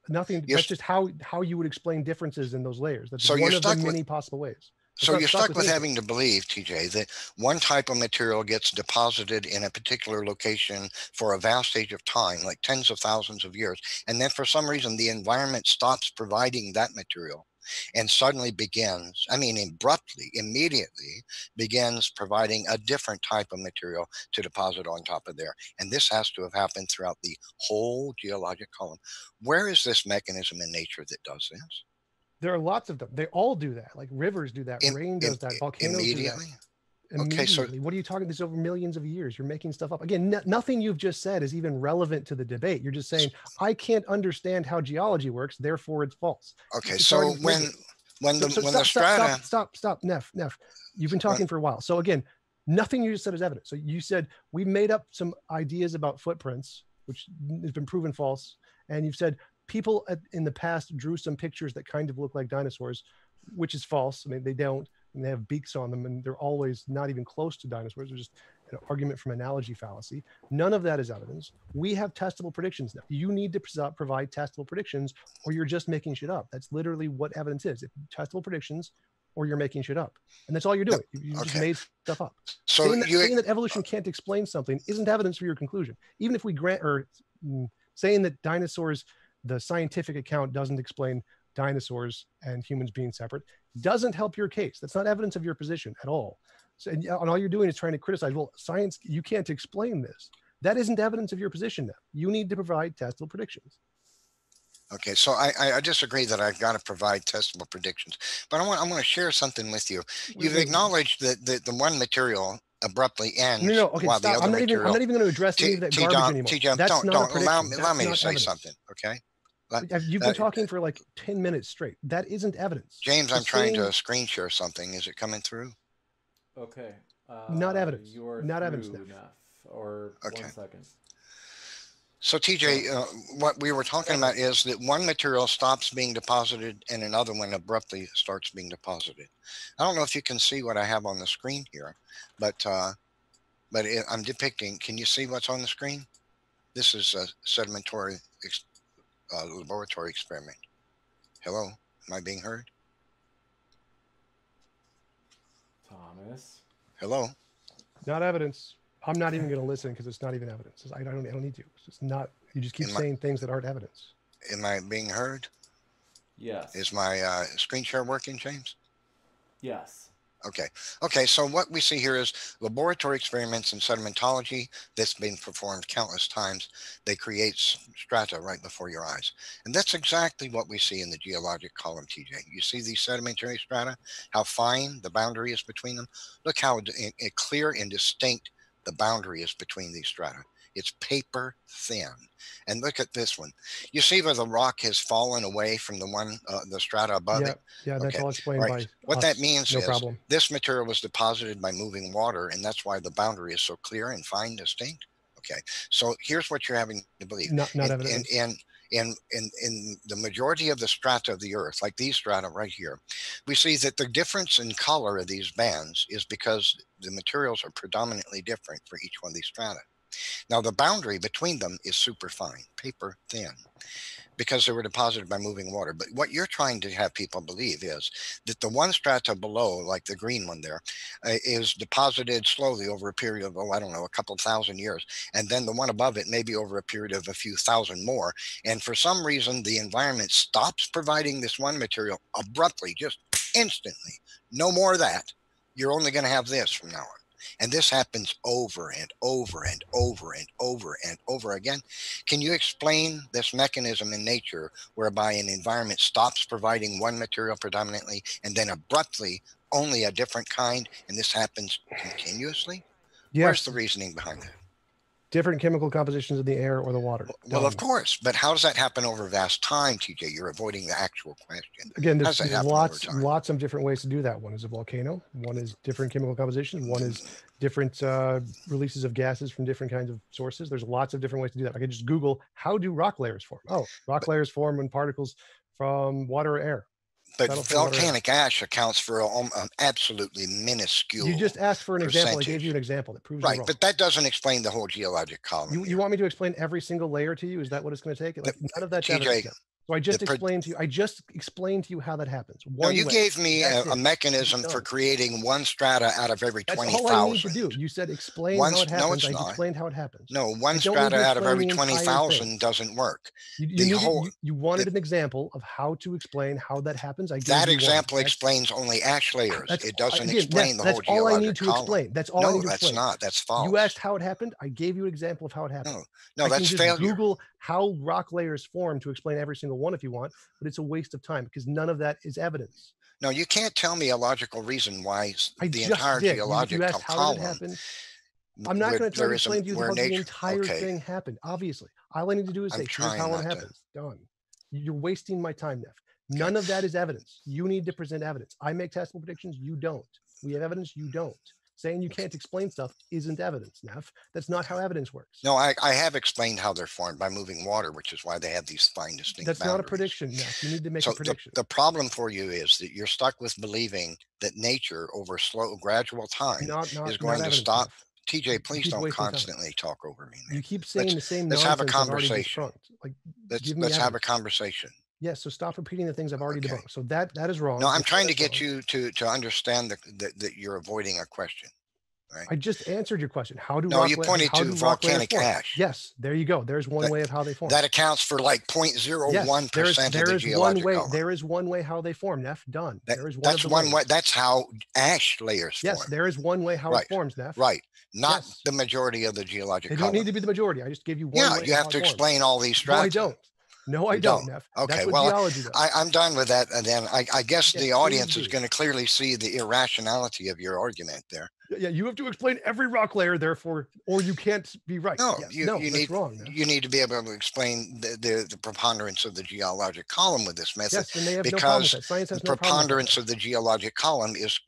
Speaker 3: Nothing. That's just how you would explain differences in those layers. That's one of the many possible ways.
Speaker 2: So you're stuck with having to believe, TJ, that one type of material gets deposited in a particular location for a vast age of time, like tens of thousands of years, and then for some reason the environment stops providing that material and suddenly begins, abruptly, immediately begins providing a different type of material to deposit on top of there. And this has to have happened throughout the whole geologic column. Where is this mechanism in nature that does this?
Speaker 3: There are lots of them. They all do that. Like rivers do that. Rain does that. Volcanoes do that. Okay, so what are you talking? This over millions of years. You're making stuff up. Again, nothing you've just said is even relevant to the debate. You're just saying, I can't understand how geology works, therefore it's false.
Speaker 2: Okay, so when the strata...
Speaker 3: Stop, Neff. You've been talking for a while. So again, nothing you just said is evidence. So you said, we made up some ideas about footprints, which has been proven false. And you've said, people in the past drew some pictures that kind of look like dinosaurs, which is false. They don't. And they have beaks on them, and they're always not even close to dinosaurs. They're just an argument from analogy fallacy. None of that is evidence. We have testable predictions now. You need to provide testable predictions, or you're just making shit up. That's literally what evidence is. If testable predictions, or you're making shit up. And that's all you're doing. You just made stuff up. So saying that evolution can't explain something isn't evidence for your conclusion. Even if we saying that dinosaurs, the scientific account doesn't explain dinosaurs and humans being separate, doesn't help your case. That's not evidence of your position at all. So, and all you're doing is trying to criticize, well, science, you can't explain this. That isn't evidence of your position now. You need to provide testable predictions.
Speaker 2: Okay, so I disagree that I've got to provide testable predictions, but I want to share something with you. You've acknowledged that the one material abruptly ends.
Speaker 3: No, okay,
Speaker 2: while
Speaker 3: stop.
Speaker 2: The other
Speaker 3: I'm not even going to address any of that garbage anymore.
Speaker 2: TJump, don't allow me to say something, okay?
Speaker 3: You've been talking for like 10 minutes straight. That isn't evidence.
Speaker 2: James, I'm trying to screen share something. Is it coming through?
Speaker 1: Okay.
Speaker 3: Not evidence.
Speaker 1: You're
Speaker 3: not
Speaker 1: through,
Speaker 3: evidence.
Speaker 1: Neff. Or
Speaker 2: okay.
Speaker 1: 1 second.
Speaker 2: So TJ, what we were talking about is that one material stops being deposited and another one abruptly starts being deposited. I don't know if you can see what I have on the screen here, but I'm depicting. Can you see what's on the screen? This is a sedimentary laboratory experiment. Hello, am I being heard?
Speaker 1: Thomas.
Speaker 2: Hello.
Speaker 3: Not evidence. I'm not even going to listen because it's not even evidence. I don't need to. It's just not. You just keep saying things that aren't evidence.
Speaker 2: Am I being heard?
Speaker 1: Yes.
Speaker 2: Is my screen share working, James?
Speaker 1: Yes.
Speaker 2: Okay. Okay. So what we see here is laboratory experiments in sedimentology that's been performed countless times. They create strata right before your eyes. And that's exactly what we see in the geologic column, TJ. You see these sedimentary strata, how fine the boundary is between them. Look how clear and distinct the boundary is between these strata. It's paper thin. And look at this one. You see where the rock has fallen away from the one, the strata above it?
Speaker 3: Yeah, that's all explained by
Speaker 2: what
Speaker 3: us.
Speaker 2: that means
Speaker 3: No
Speaker 2: is
Speaker 3: problem.
Speaker 2: This material was deposited by moving water, and that's why the boundary is so clear and fine, distinct. Okay, so here's what you're having to believe.
Speaker 3: Not evidence.
Speaker 2: In the majority of the strata of the earth, like these strata right here, we see that the difference in color of these bands is because the materials are predominantly different for each one of these strata. Now, the boundary between them is super fine, paper thin, because they were deposited by moving water. But what you're trying to have people believe is that the one strata below, like the green one there, is deposited slowly over a period of, I don't know, a couple thousand years. And then the one above it, maybe over a period of a few thousand more. And for some reason, the environment stops providing this one material abruptly, just instantly. No more of that. You're only going to have this from now on. And this happens over and over and over and over and over again. Can you explain this mechanism in nature whereby an environment stops providing one material predominantly and then abruptly only a different kind, and this happens continuously?
Speaker 3: Yes.
Speaker 2: Where's the reasoning behind that?
Speaker 3: Different chemical compositions in the air or the water.
Speaker 2: Well, of course, but how does that happen over vast time, TJ? You're avoiding the actual question.
Speaker 3: Again, there's lots of different ways to do that. One is a volcano. One is different chemical composition. One is different releases of gases from different kinds of sources. There's lots of different ways to do that. I can just Google, how do rock layers form? Oh, layers form when particles from water or air.
Speaker 2: But volcanic ash accounts for an absolutely minuscule.
Speaker 3: You just asked for an example. I gave you an example that proves
Speaker 2: right,
Speaker 3: you're wrong.
Speaker 2: But that doesn't explain the whole geologic column.
Speaker 3: You want me to explain every single layer to you? Is that what it's going to take? Like, none of that's evidence. So I just explained to you. I just explained to you how that happens.
Speaker 2: No, you gave me a mechanism for creating one strata out of every 20,000.
Speaker 3: That's all I need to do. You said explain how it happens. I explained how it happens.
Speaker 2: No, one strata out of every 20,000 doesn't work.
Speaker 3: You wanted an example of how to explain how that happens.
Speaker 2: That example explains only ash layers. It doesn't explain the whole geologic column.
Speaker 3: That's all I need to explain. That's all I need to explain.
Speaker 2: No, that's not. That's false.
Speaker 3: You asked how it happened. I gave you an example of how it happened.
Speaker 2: No, that's failure.
Speaker 3: Google how rock layers form to explain every single one if you want, but it's a waste of time because none of that is evidence.
Speaker 2: No, you can't tell me a logical reason why the entire geological column.
Speaker 3: I'm not going to try to explain to you how the entire thing happened. Obviously, all I need to do is say, here's how it happens. Done. You're wasting my time, Neff. None of that is evidence. You need to present evidence. I make testable predictions. You don't. We have evidence. You don't. Saying you can't explain stuff isn't evidence, Neff. That's not how evidence works.
Speaker 2: No, I have explained how they're formed by moving water, which is why they have these fine, distinct boundaries.
Speaker 3: That's not a prediction, Neff. You need to make a prediction.
Speaker 2: The problem for you is that you're stuck with believing that nature over slow, gradual time is going to stop. TJ, please don't constantly talk over me, man.
Speaker 3: You keep saying the same nonsense.
Speaker 2: Let's have a conversation.
Speaker 3: Like,
Speaker 2: let's have a conversation.
Speaker 3: Yes, so stop repeating the things I've already debunked. So that is wrong.
Speaker 2: No, I'm trying to get you to understand that you're avoiding a question. Right.
Speaker 3: I just answered your question. How do
Speaker 2: you pointed to volcanic ash.
Speaker 3: Yes, there you go. There's one way of how they form.
Speaker 2: That accounts for like 0.01% of the geologic column.
Speaker 3: There is one way how they form, Neff. Done.
Speaker 2: That's one way. That's how ash layers form.
Speaker 3: Yes, there is one way how it forms, Neff.
Speaker 2: Right. Not the majority of the geologic column.
Speaker 3: They don't need to be the majority. I just gave you one way.
Speaker 2: Yeah, you have to explain all these strata.
Speaker 3: No, I don't, Neff.
Speaker 2: Okay, well, I'm done with that. And then I guess the audience is going to clearly see the irrationality of your argument there.
Speaker 3: Yeah, you have to explain every rock layer, therefore, or you can't be right.
Speaker 2: No,
Speaker 3: Yes.
Speaker 2: you
Speaker 3: No,
Speaker 2: you
Speaker 3: that's
Speaker 2: need
Speaker 3: wrong. No.
Speaker 2: you need to be able to explain the preponderance of the geologic column with this method,
Speaker 3: Yes, and they have no problem with
Speaker 2: because
Speaker 3: that. Science
Speaker 2: the
Speaker 3: has no problem with
Speaker 2: preponderance
Speaker 3: that.
Speaker 2: of the geologic column is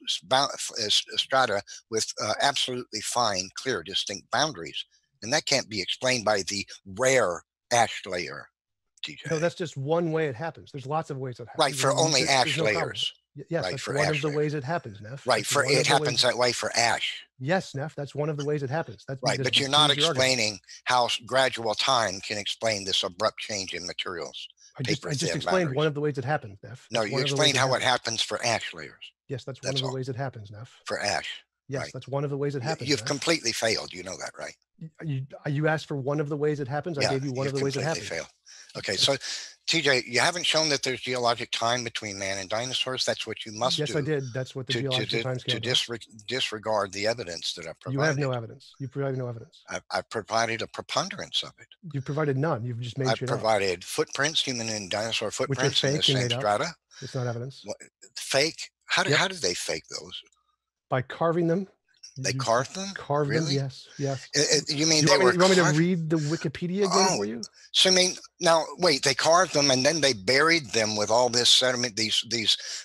Speaker 2: strata with absolutely fine, clear, distinct boundaries, and that can't be explained by the rare ash layer, TJ.
Speaker 3: No, that's just one way it happens. There's lots of ways it happens.
Speaker 2: Right, for only
Speaker 3: There's
Speaker 2: ash
Speaker 3: no problem.
Speaker 2: layers.
Speaker 3: Yes,
Speaker 2: Right,
Speaker 3: that's
Speaker 2: for
Speaker 3: one
Speaker 2: ash
Speaker 3: of the
Speaker 2: layers.
Speaker 3: ways it happens, Neff.
Speaker 2: Right,
Speaker 3: That's
Speaker 2: for
Speaker 3: one of
Speaker 2: it
Speaker 3: the
Speaker 2: happens
Speaker 3: ways.
Speaker 2: that way for ash.
Speaker 3: Yes, Neff, that's one of the ways it happens. That's
Speaker 2: Right,
Speaker 3: because
Speaker 2: but you're
Speaker 3: it
Speaker 2: not
Speaker 3: proves your argument.
Speaker 2: explaining how gradual time can explain this abrupt change in materials.
Speaker 3: I just
Speaker 2: Paper-thin
Speaker 3: explained one
Speaker 2: boundaries.
Speaker 3: of the ways it happens, Neff.
Speaker 2: No,
Speaker 3: That's
Speaker 2: you
Speaker 3: one of the ways
Speaker 2: explained how it
Speaker 3: happens.
Speaker 2: happens for ash layers.
Speaker 3: Yes, that's one
Speaker 2: That's
Speaker 3: of the
Speaker 2: all.
Speaker 3: ways it happens, Neff.
Speaker 2: For ash.
Speaker 3: Yes,
Speaker 2: Right.
Speaker 3: that's one of the ways it happens.
Speaker 2: You've
Speaker 3: Neff.
Speaker 2: completely failed. You know that, right?
Speaker 3: You asked for one of the ways it happens. I
Speaker 2: Yeah,
Speaker 3: gave you one of
Speaker 2: you've
Speaker 3: the ways it
Speaker 2: completely
Speaker 3: happens.
Speaker 2: failed. Okay, so TJ, you haven't shown that there's geologic time between man and dinosaurs. That's what you must
Speaker 3: Yes,
Speaker 2: do
Speaker 3: I did. That's what the geological time scale does.
Speaker 2: disregard the evidence that I've provided.
Speaker 3: You have no evidence. You provided no evidence.
Speaker 2: I've provided a preponderance of it.
Speaker 3: You provided none. You've just made
Speaker 2: I've
Speaker 3: shit up.
Speaker 2: provided footprints, human and dinosaur
Speaker 3: Which are
Speaker 2: footprints in the
Speaker 3: fake and
Speaker 2: same
Speaker 3: made up.
Speaker 2: strata.
Speaker 3: It's not evidence.
Speaker 2: What, fake? How
Speaker 3: Yep.
Speaker 2: did they fake those?
Speaker 3: By carving them.
Speaker 2: They
Speaker 3: You
Speaker 2: carved them?
Speaker 3: Carved them.
Speaker 2: Really?
Speaker 3: Yes. Yes.
Speaker 2: You mean
Speaker 3: You
Speaker 2: they
Speaker 3: want,
Speaker 2: were
Speaker 3: you want me to
Speaker 2: carved?
Speaker 3: read the Wikipedia again
Speaker 2: Oh,
Speaker 3: for you?
Speaker 2: So I mean, now wait, they carved them and then they buried them with all this sediment, these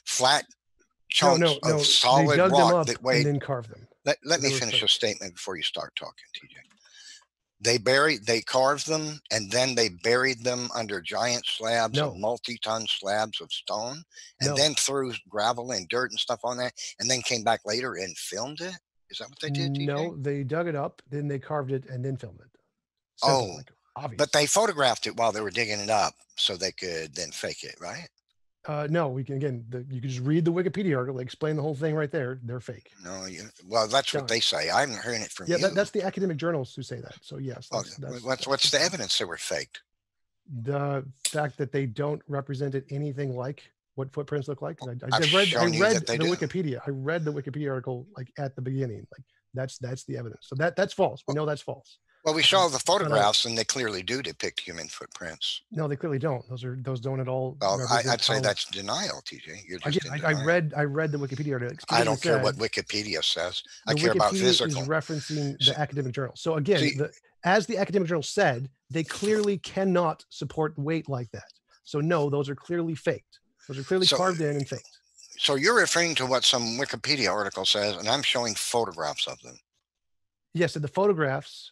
Speaker 2: flat chunks
Speaker 3: No.
Speaker 2: of
Speaker 3: They
Speaker 2: solid
Speaker 3: dug them
Speaker 2: rock
Speaker 3: up
Speaker 2: that weighed.
Speaker 3: and then carved them.
Speaker 2: Let me
Speaker 3: they were
Speaker 2: finish
Speaker 3: fake.
Speaker 2: a statement before you start talking, TJ. They carved them and then they buried them under giant slabs of
Speaker 3: No.
Speaker 2: multi-ton slabs of stone, and
Speaker 3: No.
Speaker 2: then threw gravel and dirt and stuff on that, and then came back later and filmed it. Is that what they did, TJ?
Speaker 3: No, they dug it up, then they carved it, and then filmed it.
Speaker 2: Oh,
Speaker 3: Like, obvious.
Speaker 2: But they photographed it while they were digging it up so they could then fake it, right?
Speaker 3: No, we can you can just read the Wikipedia article. They explain the whole thing right there. They're fake.
Speaker 2: No, well, that's what
Speaker 3: Done.
Speaker 2: they say. I haven't heard it from
Speaker 3: Yeah,
Speaker 2: you.
Speaker 3: that's the academic journals who say that. So yes,
Speaker 2: Oh, what's the evidence they were faked?
Speaker 3: The fact that they don't represent it anything like what footprints look like. I
Speaker 2: I've
Speaker 3: read
Speaker 2: shown you that
Speaker 3: the
Speaker 2: they do.
Speaker 3: Wikipedia. I read the Wikipedia article like at the beginning. Like that's the evidence. So that's false. We know that's false.
Speaker 2: Well, we saw the photographs, and they clearly do depict human footprints.
Speaker 3: No, they clearly don't. Those don't at all.
Speaker 2: Well,
Speaker 3: represent
Speaker 2: I'd say
Speaker 3: how-
Speaker 2: that's denial, TJ. You're just
Speaker 3: Again,
Speaker 2: in
Speaker 3: I
Speaker 2: denial.
Speaker 3: read the Wikipedia article.
Speaker 2: I don't care
Speaker 3: said,
Speaker 2: what Wikipedia says. I
Speaker 3: the
Speaker 2: care about
Speaker 3: Wikipedia
Speaker 2: physical.
Speaker 3: is referencing the academic journal. So again,
Speaker 2: See-
Speaker 3: as the academic journal said, they clearly cannot support weight like that. So no, those are clearly faked. Those are clearly
Speaker 2: So-
Speaker 3: carved in and faked.
Speaker 2: So you're referring to what some Wikipedia article says, and I'm showing photographs of them.
Speaker 3: Yes, and the photographs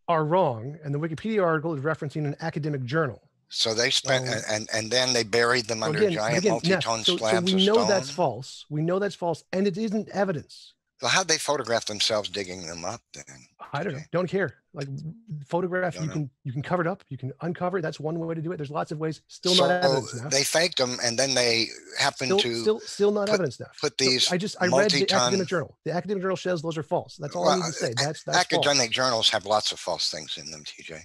Speaker 3: are wrong, and the Wikipedia article is referencing an academic journal.
Speaker 2: So they spent,
Speaker 3: So-
Speaker 2: and then they buried them
Speaker 3: So
Speaker 2: under
Speaker 3: again,
Speaker 2: giant
Speaker 3: Neff,
Speaker 2: multi-ton
Speaker 3: so
Speaker 2: slabs
Speaker 3: we
Speaker 2: of
Speaker 3: know
Speaker 2: stone.
Speaker 3: that's false. We know that's false, and it isn't evidence.
Speaker 2: Well, how'd they photograph themselves digging them up then?
Speaker 3: I don't know.
Speaker 2: TJ?
Speaker 3: Don't care. Like photograph,
Speaker 2: Don't
Speaker 3: you can cover it up. You can uncover it. That's one way to do it. There's lots of ways. Still
Speaker 2: So
Speaker 3: not evidence. Neff.
Speaker 2: they faked them, and then they happened to
Speaker 3: Still not evidence now.
Speaker 2: put these
Speaker 3: I read the
Speaker 2: multi-ton-
Speaker 3: academic journal. The academic journal says those are false. That's all I need to say. That's
Speaker 2: academic journals have lots of false things in them, TJ.
Speaker 3: false.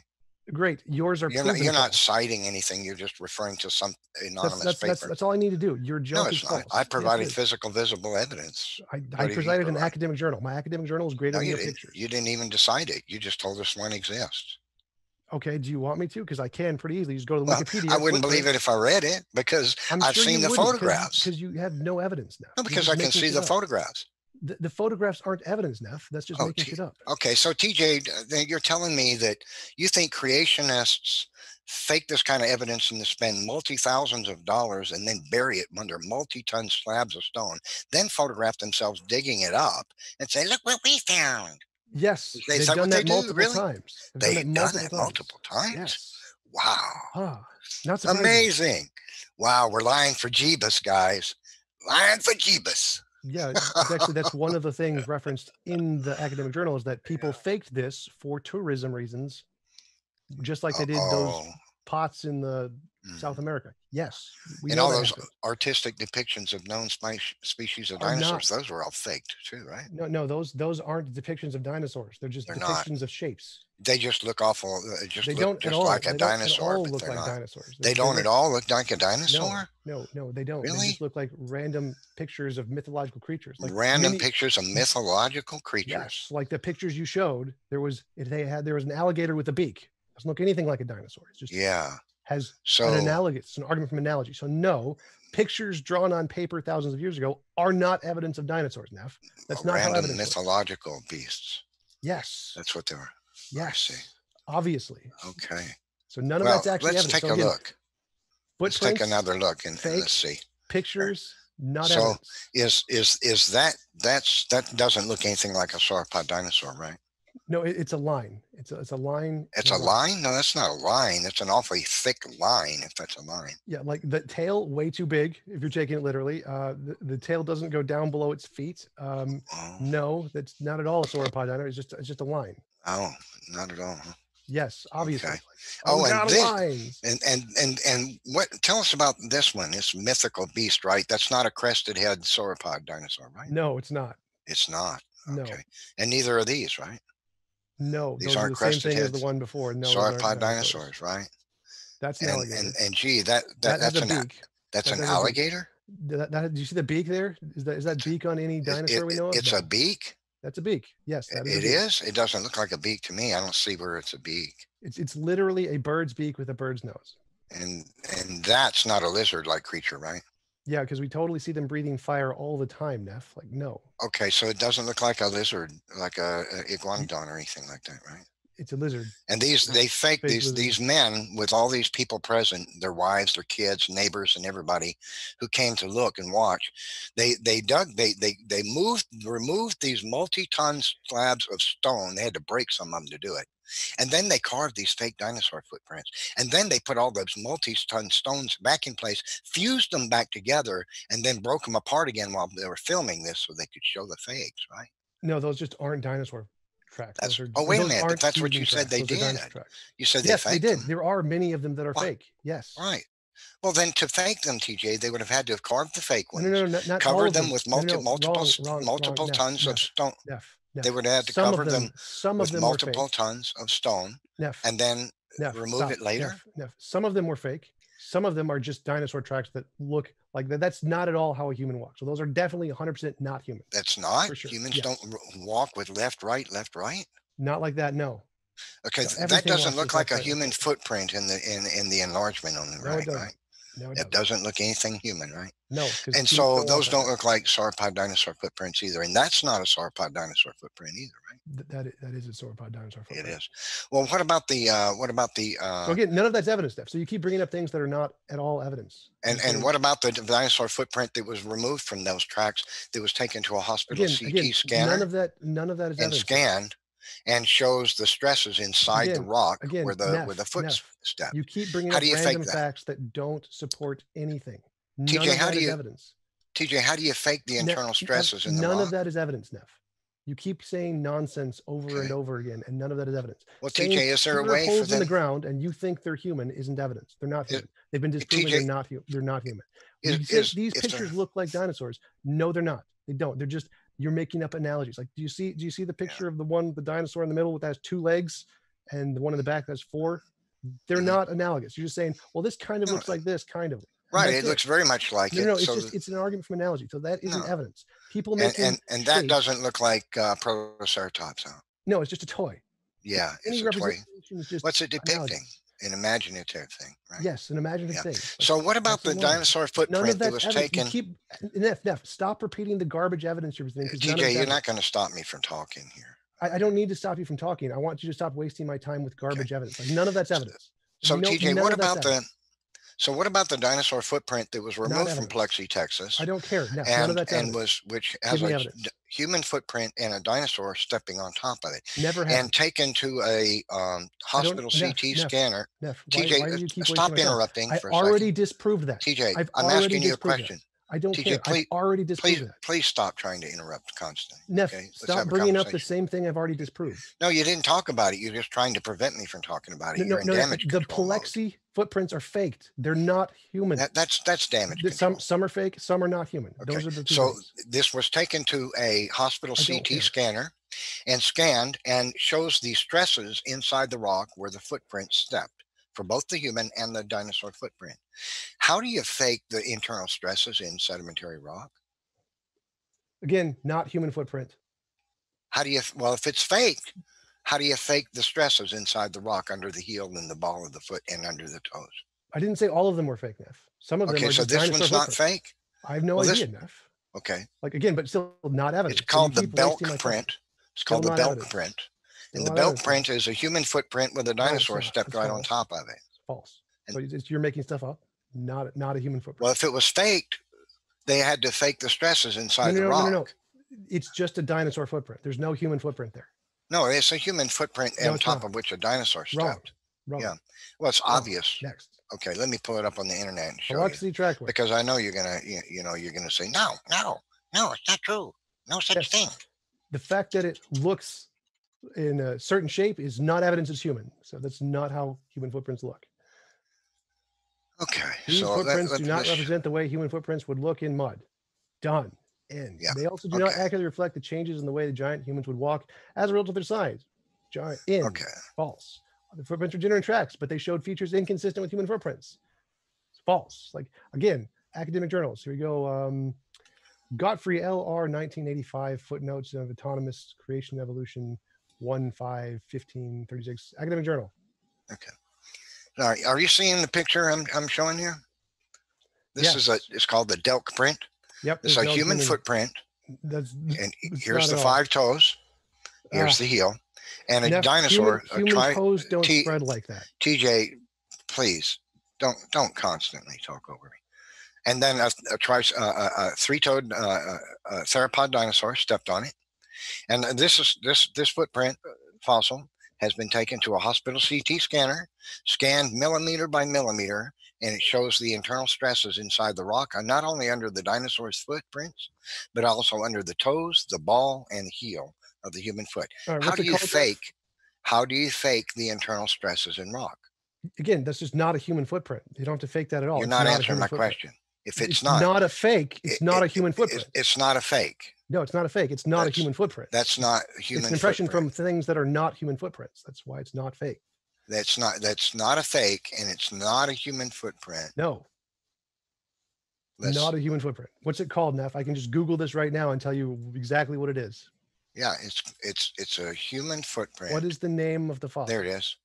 Speaker 3: Great. Yours are
Speaker 2: You're
Speaker 3: proven
Speaker 2: not
Speaker 3: false.
Speaker 2: citing anything. You're just referring to some anonymous paper.
Speaker 3: That's all I need to do. Your
Speaker 2: No,
Speaker 3: junk
Speaker 2: it's
Speaker 3: is
Speaker 2: not.
Speaker 3: false.
Speaker 2: I provided
Speaker 3: Yes, it is.
Speaker 2: physical, visible evidence.
Speaker 3: I
Speaker 2: do you
Speaker 3: presided an
Speaker 2: provide?
Speaker 3: academic journal. My academic journal is greater
Speaker 2: No,
Speaker 3: than
Speaker 2: you
Speaker 3: your
Speaker 2: didn't.
Speaker 3: pictures.
Speaker 2: You didn't even decide it. You just told us one exists.
Speaker 3: Okay. Do you want me to? Because I can pretty easily. Just go to the
Speaker 2: Well,
Speaker 3: Wikipedia.
Speaker 2: I wouldn't believe it if I read it, because I've seen the photographs.
Speaker 3: Because you have no evidence now.
Speaker 2: No, because I can see the photographs.
Speaker 3: The photographs aren't evidence, Neff. That's just
Speaker 2: Oh,
Speaker 3: making shit up.
Speaker 2: Okay, so TJ, then you're telling me that you think creationists fake this kind of evidence and spend multi-thousands of dollars and then bury it under multi-ton slabs of stone, then photograph themselves digging it up and say, "Look what we found."
Speaker 3: Yes,
Speaker 2: Is
Speaker 3: they've
Speaker 2: that
Speaker 3: done
Speaker 2: what
Speaker 3: that
Speaker 2: they do?
Speaker 3: multiple
Speaker 2: Really?
Speaker 3: times.
Speaker 2: They've done that multiple times.
Speaker 3: Yes.
Speaker 2: Wow,
Speaker 3: Not surprising.
Speaker 2: amazing! Wow, we're lying for Jeebus, guys. Lying for Jeebus.
Speaker 3: Yeah, it's actually that's one of the things referenced in the academic journal is that people faked this for tourism reasons, just like they did those
Speaker 2: Oh.
Speaker 3: pots in the
Speaker 2: Mm.
Speaker 3: South America. Yes, we
Speaker 2: And
Speaker 3: know
Speaker 2: all
Speaker 3: that
Speaker 2: those
Speaker 3: happened.
Speaker 2: artistic depictions of known species of
Speaker 3: Are
Speaker 2: dinosaurs,
Speaker 3: not.
Speaker 2: those were all faked too, right?
Speaker 3: No, those aren't depictions of dinosaurs. They're just
Speaker 2: They're not.
Speaker 3: depictions of shapes.
Speaker 2: They just look awful. Just
Speaker 3: They
Speaker 2: look
Speaker 3: don't at
Speaker 2: just
Speaker 3: all.
Speaker 2: like a
Speaker 3: They don't at
Speaker 2: dinosaur,
Speaker 3: all
Speaker 2: but
Speaker 3: look
Speaker 2: they're
Speaker 3: like
Speaker 2: not.
Speaker 3: dinosaurs.
Speaker 2: They don't at all look like a dinosaur.
Speaker 3: No, they don't. They
Speaker 2: Really?
Speaker 3: just look like random pictures of mythological creatures. Like
Speaker 2: Random
Speaker 3: many-
Speaker 2: pictures of mythological creatures.
Speaker 3: Yes, like the pictures you showed. There was an alligator with a beak. Doesn't look anything like a dinosaur. It's just
Speaker 2: Yeah.
Speaker 3: has
Speaker 2: So
Speaker 3: an analogous, an argument from analogy. So no, pictures drawn on paper thousands of years ago are not evidence of dinosaurs, Neff. That's not how
Speaker 2: random
Speaker 3: evidence works.
Speaker 2: mythological beasts.
Speaker 3: Yes.
Speaker 2: That's what they were.
Speaker 3: Yes.
Speaker 2: I see.
Speaker 3: Obviously.
Speaker 2: Okay.
Speaker 3: So none of that's actually
Speaker 2: let's
Speaker 3: evidence.
Speaker 2: take
Speaker 3: So
Speaker 2: a
Speaker 3: again,
Speaker 2: look. Let's take another look and let's see.
Speaker 3: Pictures, not
Speaker 2: so
Speaker 3: evidence.
Speaker 2: Is that doesn't look anything like a sauropod dinosaur, right?
Speaker 3: No, it's a line. It's a line.
Speaker 2: It's a line? No, that's not a line. It's an awfully thick line if that's a line.
Speaker 3: Yeah, like the tail way too big if you're taking it literally. The tail doesn't go down below its feet. No, that's not at all a sauropod dino. It's just a line.
Speaker 2: Oh, not at all. Huh?
Speaker 3: Yes, obviously.
Speaker 2: Okay.
Speaker 3: Lines.
Speaker 2: And what? Tell us about this one. This mythical beast, right? That's not a crested head sauropod dinosaur, right?
Speaker 3: No, it's not.
Speaker 2: It's not.
Speaker 3: No.
Speaker 2: Okay. And neither are these, right?
Speaker 3: No,
Speaker 2: these aren't
Speaker 3: the same
Speaker 2: crested
Speaker 3: thing
Speaker 2: heads.
Speaker 3: as the one before. No,
Speaker 2: sauropod dinosaurs, right?
Speaker 3: That's an alligator.
Speaker 2: And gee, that's an alligator.
Speaker 3: Do you see the beak there? Is that beak on any dinosaur we know of?
Speaker 2: It's a beak.
Speaker 3: That's a beak. Yes, that is.
Speaker 2: It is. It doesn't look like a beak to me. I don't see where it's a beak.
Speaker 3: It's literally a bird's beak with a bird's nose.
Speaker 2: And that's not a lizard-like creature, right?
Speaker 3: Yeah, because we totally see them breathing fire all the time, Neff. Like, no.
Speaker 2: Okay, so it doesn't look like a lizard, like a iguanodon or anything like that, right?
Speaker 3: It's a lizard.
Speaker 2: And they fake these men with all these people present, their wives, their kids, neighbors, and everybody who came to look and watch. They removed these multi-ton slabs of stone. They had to break some of them to do it. And then they carved these fake dinosaur footprints. And then they put all those multi-ton stones back in place, fused them back together, and then broke them apart again while they were filming this so they could show the fakes, right?
Speaker 3: No, those just aren't dinosaur tracks.
Speaker 2: Wait a minute, but that's what you said they did. You said they faked them.
Speaker 3: Yes, they did. There are many of them that are fake. Yes.
Speaker 2: Right. Well, then to fake them, TJ, they would have had to have carved the fake ones.
Speaker 3: No, not
Speaker 2: covered them with multiple tons of stone. They would have had to cover them with multiple tons of stone and then remove it later.
Speaker 3: Some of them were fake. Some of them are just dinosaur tracks that look like that. That's not at all how a human walks. So those are definitely 100% not human.
Speaker 2: That's not? Sure. Humans don't walk with left, right?
Speaker 3: Not like that, no.
Speaker 2: Okay, so that doesn't look like a human footprint in the enlargement on the right, right?
Speaker 3: No,
Speaker 2: it doesn't look anything human, right?
Speaker 3: No.
Speaker 2: And so those don't look like sauropod dinosaur footprints either. And that's not a sauropod dinosaur footprint either, right?
Speaker 3: That is a sauropod dinosaur footprint.
Speaker 2: It is. Well, what about the
Speaker 3: so again, none of that's evidence stuff. So you keep bringing up things that are not at all evidence.
Speaker 2: And what about the dinosaur footprint that was removed from those tracks that was taken to a hospital CT scanner?
Speaker 3: None of that is evidence.
Speaker 2: And scanned and shows the stresses inside the rock where the foot step.
Speaker 3: You keep bringing up random facts that don't support anything.
Speaker 2: TJ, how do you fake the internal stresses in the rock?
Speaker 3: None of that is evidence, Neff. You keep saying nonsense over and over again, and none of that is evidence.
Speaker 2: Well, TJ, is there a way for them?
Speaker 3: In the ground, and you think they're human isn't evidence. They're not human. They've been disproven. They're not human. They're not human. These pictures look like dinosaurs. No, they're not. They don't. They're just, you're making up analogies. Like, do you see the picture of the dinosaur in the middle that has 2 legs and the one in the back that has 4? They're not analogous. You're just saying, well, this kind of looks like this, kind of.
Speaker 2: Right. It looks very much like it.
Speaker 3: No, it's an argument from analogy. So that isn't evidence. People make
Speaker 2: and that doesn't look like Protoceratops, huh?
Speaker 3: No, it's just a toy.
Speaker 2: Yeah, it's a toy. What's it depicting? An imaginative thing, right?
Speaker 3: Yes, an imaginative thing.
Speaker 2: So what about the dinosaur footprint that was taken?
Speaker 3: Neff, stop repeating the garbage evidence you're presenting.
Speaker 2: TJ, you're not going to stop me from talking here.
Speaker 3: I don't need to stop you from talking. I want you to stop wasting my time with garbage evidence. Like, none of that's evidence.
Speaker 2: So TJ, what about the dinosaur footprint that was removed from Plexi, Texas?
Speaker 3: I don't care. No,
Speaker 2: which has a human footprint and a dinosaur stepping on top of it.
Speaker 3: Never happened.
Speaker 2: And taken to a hospital CT scanner. TJ, stop interrupting for a second.
Speaker 3: I already disproved that.
Speaker 2: TJ, I'm asking you a question.
Speaker 3: I don't care. I've already disproved that.
Speaker 2: Please stop trying to interrupt constantly.
Speaker 3: Neff, stop bringing up the same thing I've already disproved.
Speaker 2: No, you didn't talk about it. You're just trying to prevent me from talking about it. You're in damage control
Speaker 3: mode. The Plexi footprints are faked. They're not human.
Speaker 2: That's damage control.
Speaker 3: Some are fake. Some are not human.
Speaker 2: Okay.
Speaker 3: Those are the two
Speaker 2: things. This was taken to a hospital CT scanner and scanned and shows the stresses inside the rock where the footprint stepped for both the human and the dinosaur footprint. How do you fake the internal stresses in sedimentary rock?
Speaker 3: Again, not human footprint.
Speaker 2: How do you, well, if it's fake, how do you fake the stresses inside the rock under the heel and the ball of the foot and under the toes?
Speaker 3: I didn't say all of them were fake, Neff. Some of them
Speaker 2: Okay,
Speaker 3: are
Speaker 2: so
Speaker 3: just
Speaker 2: this
Speaker 3: dinosaur
Speaker 2: one's not
Speaker 3: footprints.
Speaker 2: fake?
Speaker 3: I have no
Speaker 2: Well,
Speaker 3: idea, Neff.
Speaker 2: Okay.
Speaker 3: Like, again, but still not evidence.
Speaker 2: It's called the
Speaker 3: keep
Speaker 2: Belk
Speaker 3: wasting my time.
Speaker 2: print. It's
Speaker 3: Still
Speaker 2: called the
Speaker 3: not
Speaker 2: Belk
Speaker 3: evidence.
Speaker 2: print.
Speaker 3: Still
Speaker 2: And the
Speaker 3: not
Speaker 2: Belk
Speaker 3: evidence,
Speaker 2: print is a human footprint with a
Speaker 3: No, it's
Speaker 2: dinosaur
Speaker 3: not.
Speaker 2: stepped
Speaker 3: It's
Speaker 2: right on
Speaker 3: false.
Speaker 2: top of it.
Speaker 3: It's false.
Speaker 2: And-
Speaker 3: So you're making stuff up. Not a human footprint.
Speaker 2: Well, if it was faked, they had to fake the stresses inside the rock.
Speaker 3: No. It's just a dinosaur footprint. There's no human footprint there.
Speaker 2: No, it's a human footprint
Speaker 3: No,
Speaker 2: on
Speaker 3: it's
Speaker 2: top
Speaker 3: not.
Speaker 2: of which a dinosaur
Speaker 3: Wrong.
Speaker 2: stepped.
Speaker 3: Wrong.
Speaker 2: Yeah. Well, it's
Speaker 3: Wrong.
Speaker 2: obvious.
Speaker 3: Next.
Speaker 2: Okay, let me pull it up on the internet and show you.
Speaker 3: Velocity trackway.
Speaker 2: Because I know you're gonna, you're gonna say no, it's not true. No such
Speaker 3: Yes.
Speaker 2: thing.
Speaker 3: The fact that it looks in a certain shape is not evidence it's human. So that's not how human footprints look.
Speaker 2: Okay,
Speaker 3: These
Speaker 2: so
Speaker 3: footprints do not
Speaker 2: let's-
Speaker 3: represent the way human footprints would look in mud. Done. End.
Speaker 2: Yeah,
Speaker 3: They also do not
Speaker 2: okay.
Speaker 3: accurately reflect the changes in the way the giant humans would walk as a result of their size. Giant. End.
Speaker 2: Okay.
Speaker 3: False. The footprints are degenerate tracks, but they showed features inconsistent with human footprints. It's false. Like, again, academic journals. Here we go. Godfrey L.R. 1985 footnotes of autonomous creation evolution 1/5/1536 academic journal.
Speaker 2: Okay. All right, are you seeing the picture I'm showing here? This is it's called the Delk print.
Speaker 3: Yep.
Speaker 2: It's
Speaker 3: there's
Speaker 2: a
Speaker 3: no
Speaker 2: human footprint,
Speaker 3: That's
Speaker 2: and
Speaker 3: it's
Speaker 2: here's
Speaker 3: not
Speaker 2: the
Speaker 3: at all.
Speaker 2: 5 toes. Here's the heel, and a
Speaker 3: Neff,
Speaker 2: dinosaur.
Speaker 3: Human toes don't spread like that.
Speaker 2: TJ, please don't constantly talk over me. And then a 3-toed theropod dinosaur stepped on it, and this footprint fossil has been taken to a hospital CT scanner, scanned millimeter by millimeter, and it shows the internal stresses inside the rock, and not only under the dinosaur's footprints, but also under the toes, the ball, and the heel of the human foot.
Speaker 3: All right,
Speaker 2: How
Speaker 3: what's
Speaker 2: do
Speaker 3: it
Speaker 2: you
Speaker 3: called,
Speaker 2: fake? How do you fake the internal stresses in rock?
Speaker 3: Again, that's just not a human footprint. You don't have to fake that at all.
Speaker 2: You're
Speaker 3: It's
Speaker 2: not
Speaker 3: a
Speaker 2: answering
Speaker 3: human
Speaker 2: my
Speaker 3: footprint.
Speaker 2: question. If
Speaker 3: It's
Speaker 2: it's not
Speaker 3: not a fake, it's not a human footprint.
Speaker 2: It's not a fake.
Speaker 3: No, it's not a fake. It's not a
Speaker 2: That's-
Speaker 3: human footprint.
Speaker 2: That's not a human.
Speaker 3: It's an impression
Speaker 2: footprint.
Speaker 3: from things that are not human footprints. That's why it's not fake.
Speaker 2: That's not a fake, and it's not a human footprint.
Speaker 3: No,
Speaker 2: Let's-
Speaker 3: not a human footprint. What's it called, Neff? I can just Google this right now and tell you exactly what it is.
Speaker 2: Yeah, it's a human footprint.
Speaker 3: What is the name of the fossil?
Speaker 2: There it is.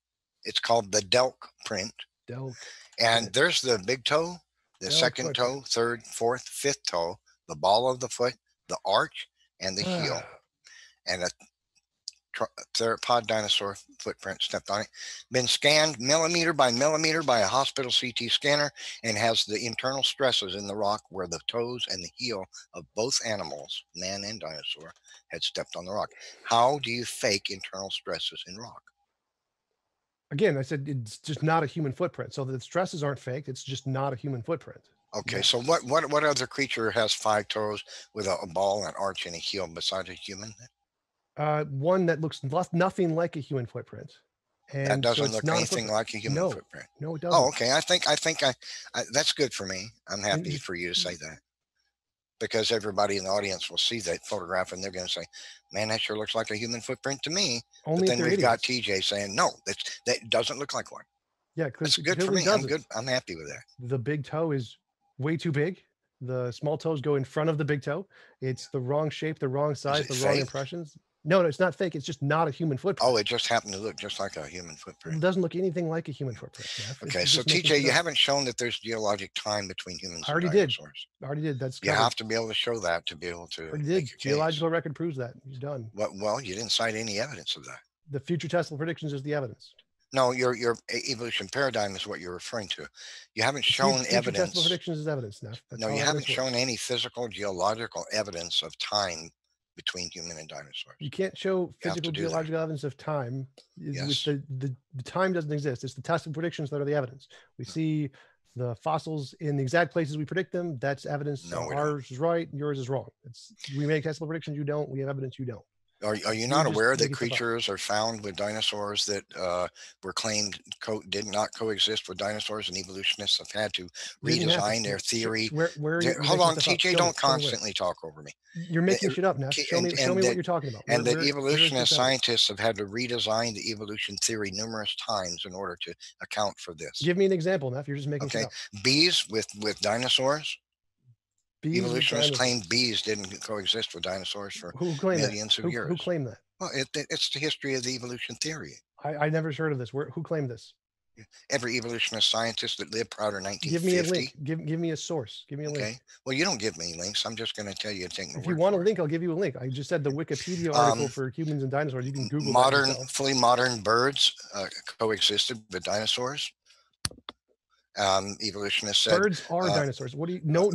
Speaker 2: It's called the Delk print,
Speaker 3: Delk.
Speaker 2: and there's the big toe, the
Speaker 3: Delk
Speaker 2: second toe, third, fourth, fifth toe, the ball of the foot, the arch, and the heel, and a theropod dinosaur footprint stepped on it. Been scanned millimeter by a hospital CT scanner, and has the internal stresses in the rock where the toes and the heel of both animals, man and dinosaur, had stepped on the rock. How do you fake internal stresses in rock?
Speaker 3: Again, I said it's just not a human footprint. So the stresses aren't fake. It's just not a human footprint.
Speaker 2: Okay,
Speaker 3: Yeah.
Speaker 2: so what other creature has 5 toes with a ball, an arch, and a heel besides a human?
Speaker 3: One that looks nothing like a human footprint. And
Speaker 2: That doesn't
Speaker 3: it's
Speaker 2: look
Speaker 3: not a
Speaker 2: anything
Speaker 3: footprint.
Speaker 2: like a human
Speaker 3: No.
Speaker 2: footprint.
Speaker 3: No, it doesn't.
Speaker 2: Oh, okay. I think I that's good for me. I'm happy
Speaker 3: just-
Speaker 2: for you to say that, because everybody in the audience will see that photograph and they're going to say, "Man, that sure looks like a human footprint to me."
Speaker 3: Only
Speaker 2: But
Speaker 3: if
Speaker 2: then
Speaker 3: they're
Speaker 2: we've got
Speaker 3: idiots.
Speaker 2: TJ saying, "No, that doesn't look like one."
Speaker 3: Yeah, because
Speaker 2: That's good for me. I'm good. I'm happy with that.
Speaker 3: The big toe is way too big. The small toes go in front of the big toe. It's the wrong shape, the wrong size,
Speaker 2: it
Speaker 3: the wrong
Speaker 2: fake?
Speaker 3: impressions. No, it's not fake. It's just not a human footprint.
Speaker 2: Oh, it just happened to look just like a human
Speaker 3: It
Speaker 2: footprint.
Speaker 3: doesn't look anything like a human footprint. Neff.
Speaker 2: Okay,
Speaker 3: It's
Speaker 2: so
Speaker 3: just making
Speaker 2: TJ,
Speaker 3: shit
Speaker 2: you
Speaker 3: up.
Speaker 2: haven't shown that there's geologic time between humans
Speaker 3: I already
Speaker 2: and
Speaker 3: did.
Speaker 2: dinosaurs.
Speaker 3: I already did. That's
Speaker 2: You
Speaker 3: covered.
Speaker 2: have to be able to show that to be able to.
Speaker 3: Already
Speaker 2: make
Speaker 3: did.
Speaker 2: your case.
Speaker 3: Geological record proves that. He's done.
Speaker 2: Well, you didn't cite any evidence of that.
Speaker 3: The future Tesla predictions is the evidence.
Speaker 2: No, your evolution paradigm is what you're referring to. You haven't shown
Speaker 3: Future
Speaker 2: evidence.
Speaker 3: Tesla predictions is evidence, Neff. That's
Speaker 2: No,
Speaker 3: how
Speaker 2: you haven't
Speaker 3: evidence
Speaker 2: shown
Speaker 3: works.
Speaker 2: any physical geological evidence of time between human and dinosaurs.
Speaker 3: You can't show
Speaker 2: You have to
Speaker 3: physical
Speaker 2: do that.
Speaker 3: geological evidence of time.
Speaker 2: Yes.
Speaker 3: The time doesn't exist. It's the Tesla predictions that are the evidence. We see the fossils in the exact places we predict them. That's evidence.
Speaker 2: No, we don't.
Speaker 3: Ours is right, yours is wrong. We make Tesla predictions, you don't. We have evidence, you don't.
Speaker 2: Are you
Speaker 3: You're
Speaker 2: not
Speaker 3: just
Speaker 2: aware that
Speaker 3: making stuff up.
Speaker 2: creatures are found with dinosaurs that were claimed did not coexist with dinosaurs, and evolutionists have had to
Speaker 3: Didn't happen.
Speaker 2: redesign their theory?
Speaker 3: Where are you
Speaker 2: Hold
Speaker 3: making
Speaker 2: on,
Speaker 3: stuff up?
Speaker 2: TJ,
Speaker 3: Show me,
Speaker 2: don't
Speaker 3: show me where.
Speaker 2: constantly talk over me.
Speaker 3: You're making shit up now.
Speaker 2: K-
Speaker 3: Show me
Speaker 2: and
Speaker 3: what
Speaker 2: that-
Speaker 3: you're talking about.
Speaker 2: And that
Speaker 3: Where is this
Speaker 2: evolutionist
Speaker 3: evidence?
Speaker 2: scientists have had to redesign the evolution theory numerous times in order to account for this.
Speaker 3: Give me an example, Neff. You're just making
Speaker 2: Okay,
Speaker 3: shit up.
Speaker 2: bees with dinosaurs.
Speaker 3: Bees with
Speaker 2: Evolutionists
Speaker 3: dinosaurs.
Speaker 2: claim bees didn't coexist with dinosaurs for
Speaker 3: Who claimed that?
Speaker 2: millions of
Speaker 3: Who
Speaker 2: years.
Speaker 3: claimed that?
Speaker 2: Well, it's the history of the evolution theory.
Speaker 3: I never heard of this. Who claimed this?
Speaker 2: Every evolutionist scientist that lived prior to
Speaker 3: Give me a
Speaker 2: 1950.
Speaker 3: link. Give me a source. Give me a link.
Speaker 2: Okay. Well, you don't give me links. I'm just going to tell you to take my
Speaker 3: If
Speaker 2: word
Speaker 3: you want a
Speaker 2: for it.
Speaker 3: link, I'll give you a link. I just said the Wikipedia article for humans and dinosaurs. You can Google that yourself.
Speaker 2: Fully modern birds coexisted with dinosaurs. Evolutionists said
Speaker 3: Birds are dinosaurs. What do you? No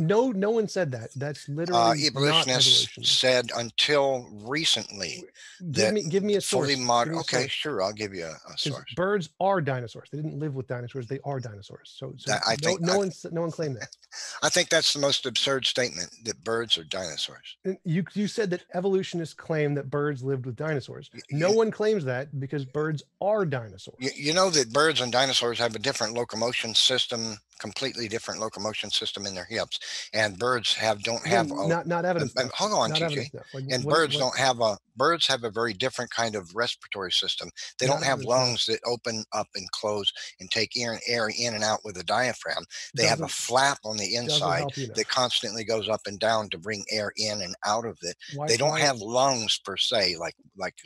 Speaker 3: one said that. That's literally
Speaker 2: evolutionists
Speaker 3: not evolution.
Speaker 2: said until recently.
Speaker 3: Give me a source.
Speaker 2: Fully modern. Okay,
Speaker 3: source.
Speaker 2: sure. I'll give you a source.
Speaker 3: Birds are dinosaurs. They didn't live with dinosaurs. They are dinosaurs. So
Speaker 2: I think
Speaker 3: no one claimed that.
Speaker 2: I think that's the most absurd statement, that birds are dinosaurs.
Speaker 3: You said that evolutionists claim that birds lived with dinosaurs. No one claims that because birds are dinosaurs.
Speaker 2: You know that birds and dinosaurs have a different location system, completely different locomotion system in their hips, and birds don't have
Speaker 3: not evidence.
Speaker 2: Hold on, TJ. And birds have a very different kind of respiratory system. They don't have lungs that open up and close and take air in and out with a diaphragm. They have a flap on the inside that constantly goes up and down to bring air in and out of it. They don't have lungs per se, like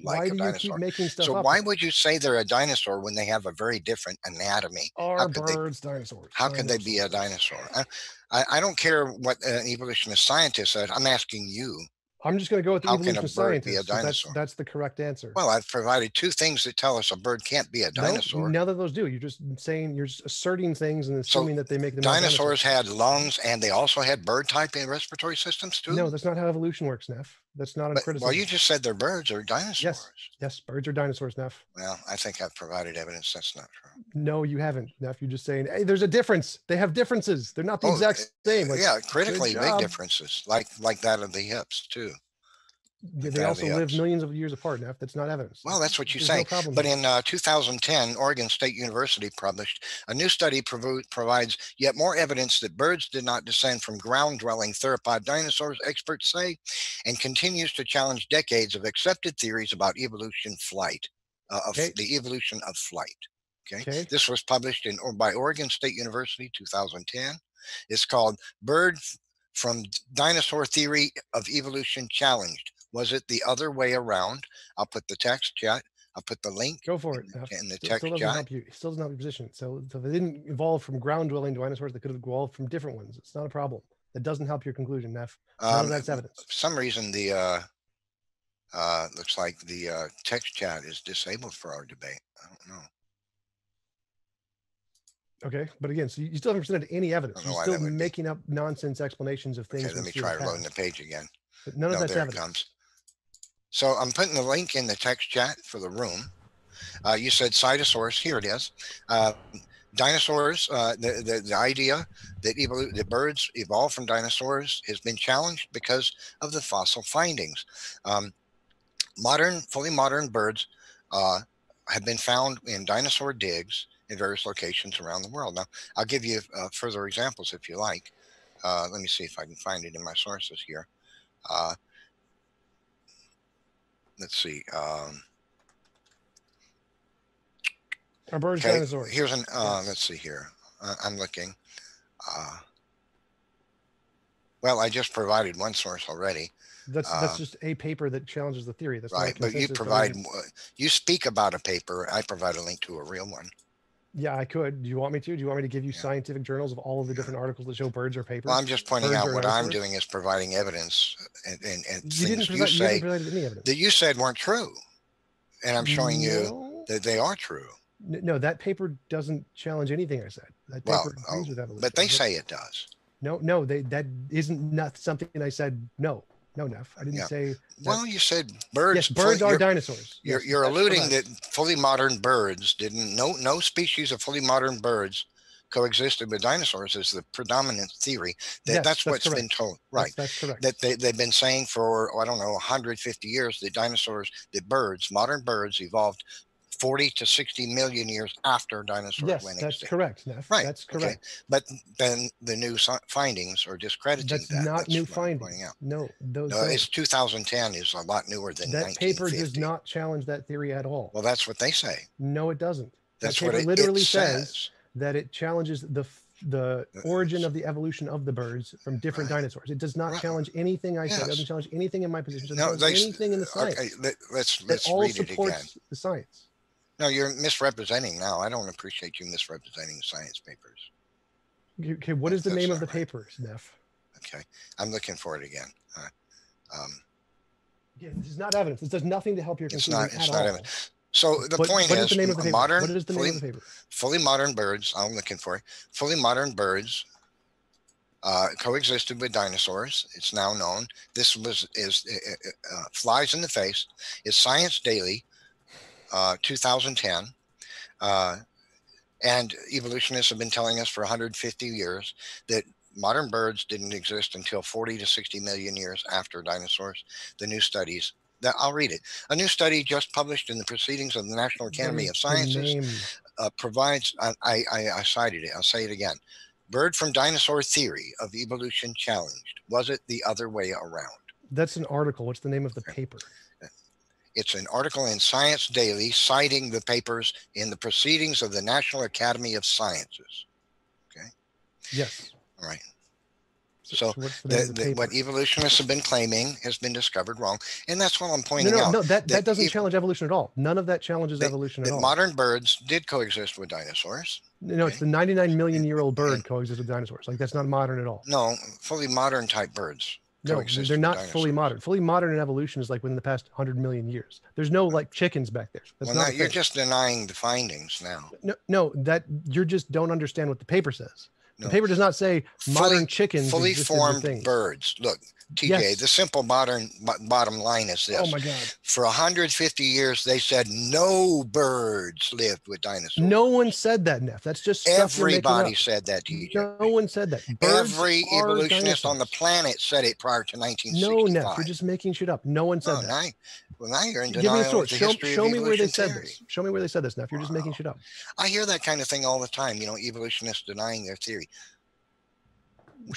Speaker 2: a dinosaur. So why would you say they're a dinosaur when they have a very different anatomy?
Speaker 3: Are birds dinosaurs?
Speaker 2: How could they be a dinosaur? I don't care what an evolutionist scientist said. I'm asking you.
Speaker 3: I'm just going to go with the evolutionist scientist.
Speaker 2: Be a dinosaur?
Speaker 3: That's the correct answer.
Speaker 2: Well, I've provided two things that tell us a bird can't be a dinosaur.
Speaker 3: None of those do. You're just asserting things and assuming that they make them.
Speaker 2: Dinosaurs had lungs, and they also had bird-type respiratory systems too.
Speaker 3: No, that's not how evolution works, Neff. That's not a criticism.
Speaker 2: Well, you just said they're birds or dinosaurs.
Speaker 3: Yes, birds are dinosaurs, Neff.
Speaker 2: Well, I think I've provided evidence that's not true.
Speaker 3: No, you haven't, Neff. You're just saying, hey, there's a difference. They have differences. They're not the exact same.
Speaker 2: Critically big differences, like that of the hips too.
Speaker 3: They also live millions of years apart, Neff. That's not evidence.
Speaker 2: Well, that's what you say. But in 2010, Oregon State University published a new study provides yet more evidence that birds did not descend from ground-dwelling theropod dinosaurs, experts say, and continues to challenge decades of accepted theories about the evolution of flight. Okay. This was published by Oregon State University, 2010. It's called "Bird from Dinosaur Theory of Evolution Challenged. Was it the other way around?" I'll put the text chat. I'll put the link.
Speaker 3: Go for it.
Speaker 2: In the text chat.
Speaker 3: It still doesn't help your position. So they didn't evolve from ground-dwelling dinosaurs. They could have evolved from different ones. It's not a problem. That doesn't help your conclusion, Neff. None of that's evidence.
Speaker 2: For some reason, the looks like the text chat is disabled for our debate. I don't know.
Speaker 3: Okay, but again, so you still haven't presented any evidence. You're still making up nonsense explanations of things.
Speaker 2: Okay, let me try loading the page again.
Speaker 3: But none of that's evidence.
Speaker 2: It comes. So I'm putting the link in the text chat for the room. You said Cytosaurus. Here it is. Dinosaurs. The idea that birds evolved from dinosaurs has been challenged because of the fossil findings. Fully modern birds have been found in dinosaur digs in various locations around the world. Now, I'll give you further examples if you like. Let me see if I can find it in my sources here. Let's see.
Speaker 3: Are birds dinosaurs?
Speaker 2: Here's an. Let's see here. I'm looking. Well, I just provided one source already.
Speaker 3: That's just a paper that challenges the theory. That's
Speaker 2: right. But you speak about a paper. I provide a link to a real one.
Speaker 3: Yeah, I could. Do you want me to? Do you want me to give you scientific journals of all of the different articles that show birds or papers?
Speaker 2: Well, I'm just pointing out what I'm doing is providing evidence and things you say that you said weren't true. And I'm showing you that they are true.
Speaker 3: No, that paper doesn't challenge anything I said. That paper agrees with evolution.
Speaker 2: But they say it does.
Speaker 3: No, that isn't not something I said. No, Neff. I didn't say.
Speaker 2: Well, you said birds.
Speaker 3: Yes, birds are dinosaurs.
Speaker 2: You're alluding that fully modern birds didn't. No species of fully modern birds coexisted with dinosaurs is the predominant theory. That's what's been told. Right.
Speaker 3: That's correct.
Speaker 2: That they've been saying for 150 years that modern birds evolved 40 to 60 million years after dinosaurs went extinct.
Speaker 3: That's correct, Neff.
Speaker 2: Right.
Speaker 3: That's correct.
Speaker 2: Okay. But then the new findings are discrediting that.
Speaker 3: That's not new findings. No,
Speaker 2: it's 2010 is a lot newer than
Speaker 3: that 1950. Paper does not challenge that theory at all.
Speaker 2: Well, that's what they say.
Speaker 3: No, it doesn't.
Speaker 2: That's
Speaker 3: that
Speaker 2: what
Speaker 3: it literally says. That it challenges the origin of the evolution of the birds from different dinosaurs. It does not challenge anything I said. It doesn't challenge anything in my position. It doesn't challenge anything in the science.
Speaker 2: Okay, let's
Speaker 3: all
Speaker 2: read it again.
Speaker 3: Supports the science.
Speaker 2: No, you're misrepresenting now. I don't appreciate you misrepresenting science papers.
Speaker 3: Okay, what is the name of the papers, Neff?
Speaker 2: Okay, I'm looking for it again.
Speaker 3: Yeah, this is not evidence. This does nothing to help your conclusion
Speaker 2: it's not evidence. So the point
Speaker 3: what
Speaker 2: is,
Speaker 3: the name of the paper?
Speaker 2: modern,
Speaker 3: what is the name of the paper?
Speaker 2: Fully modern birds. I'm looking for it. Fully modern birds coexisted with dinosaurs. It's now known. This flies in the face. Is Science Daily, 2010. And evolutionists have been telling us for 150 years that modern birds didn't exist until 40 to 60 million years after dinosaurs. The new studies, I'll read it. A new study just published in the Proceedings of the National Academy of Sciences provides, I cited it, I'll say it again. Bird from dinosaur theory of evolution challenged. Was it the other way around?
Speaker 3: That's an article. What's the name of the paper?
Speaker 2: It's an article in Science Daily citing the papers in the Proceedings of the National Academy of Sciences. Okay.
Speaker 3: Yes.
Speaker 2: All right. So what evolutionists have been claiming has been discovered wrong. And that's what I'm pointing out.
Speaker 3: No, that doesn't challenge evolution at all. None of that challenges evolution at all.
Speaker 2: Modern birds did coexist with dinosaurs.
Speaker 3: No, it's the 99 million year old bird coexist with dinosaurs. Like, that's not modern at all.
Speaker 2: No, fully modern type birds.
Speaker 3: No, they're not fully modern. Fully modern in evolution is like within the past 100 million years. There's no like chickens back there. That's
Speaker 2: well, you're just denying the findings now.
Speaker 3: No, that you just don't understand what the paper says. The paper does not say modern chickens.
Speaker 2: Fully formed birds. Look, TJ, the simple bottom line is this.
Speaker 3: Oh my God.
Speaker 2: For 150 years, they said no birds lived with dinosaurs.
Speaker 3: No one said that, Neff. That's just stuff
Speaker 2: everybody said that, TJ.
Speaker 3: No one said that. Birds
Speaker 2: Every evolutionist on the planet said it prior to 1965.
Speaker 3: No, Neff, you're just making shit up. No one said that.
Speaker 2: Now you're in denial of the history
Speaker 3: show
Speaker 2: of
Speaker 3: me where they
Speaker 2: evolution
Speaker 3: said
Speaker 2: theory.
Speaker 3: this. Show me where they said this, Neff. You're just making shit up.
Speaker 2: I hear that kind of thing all the time. Evolutionists denying their theory.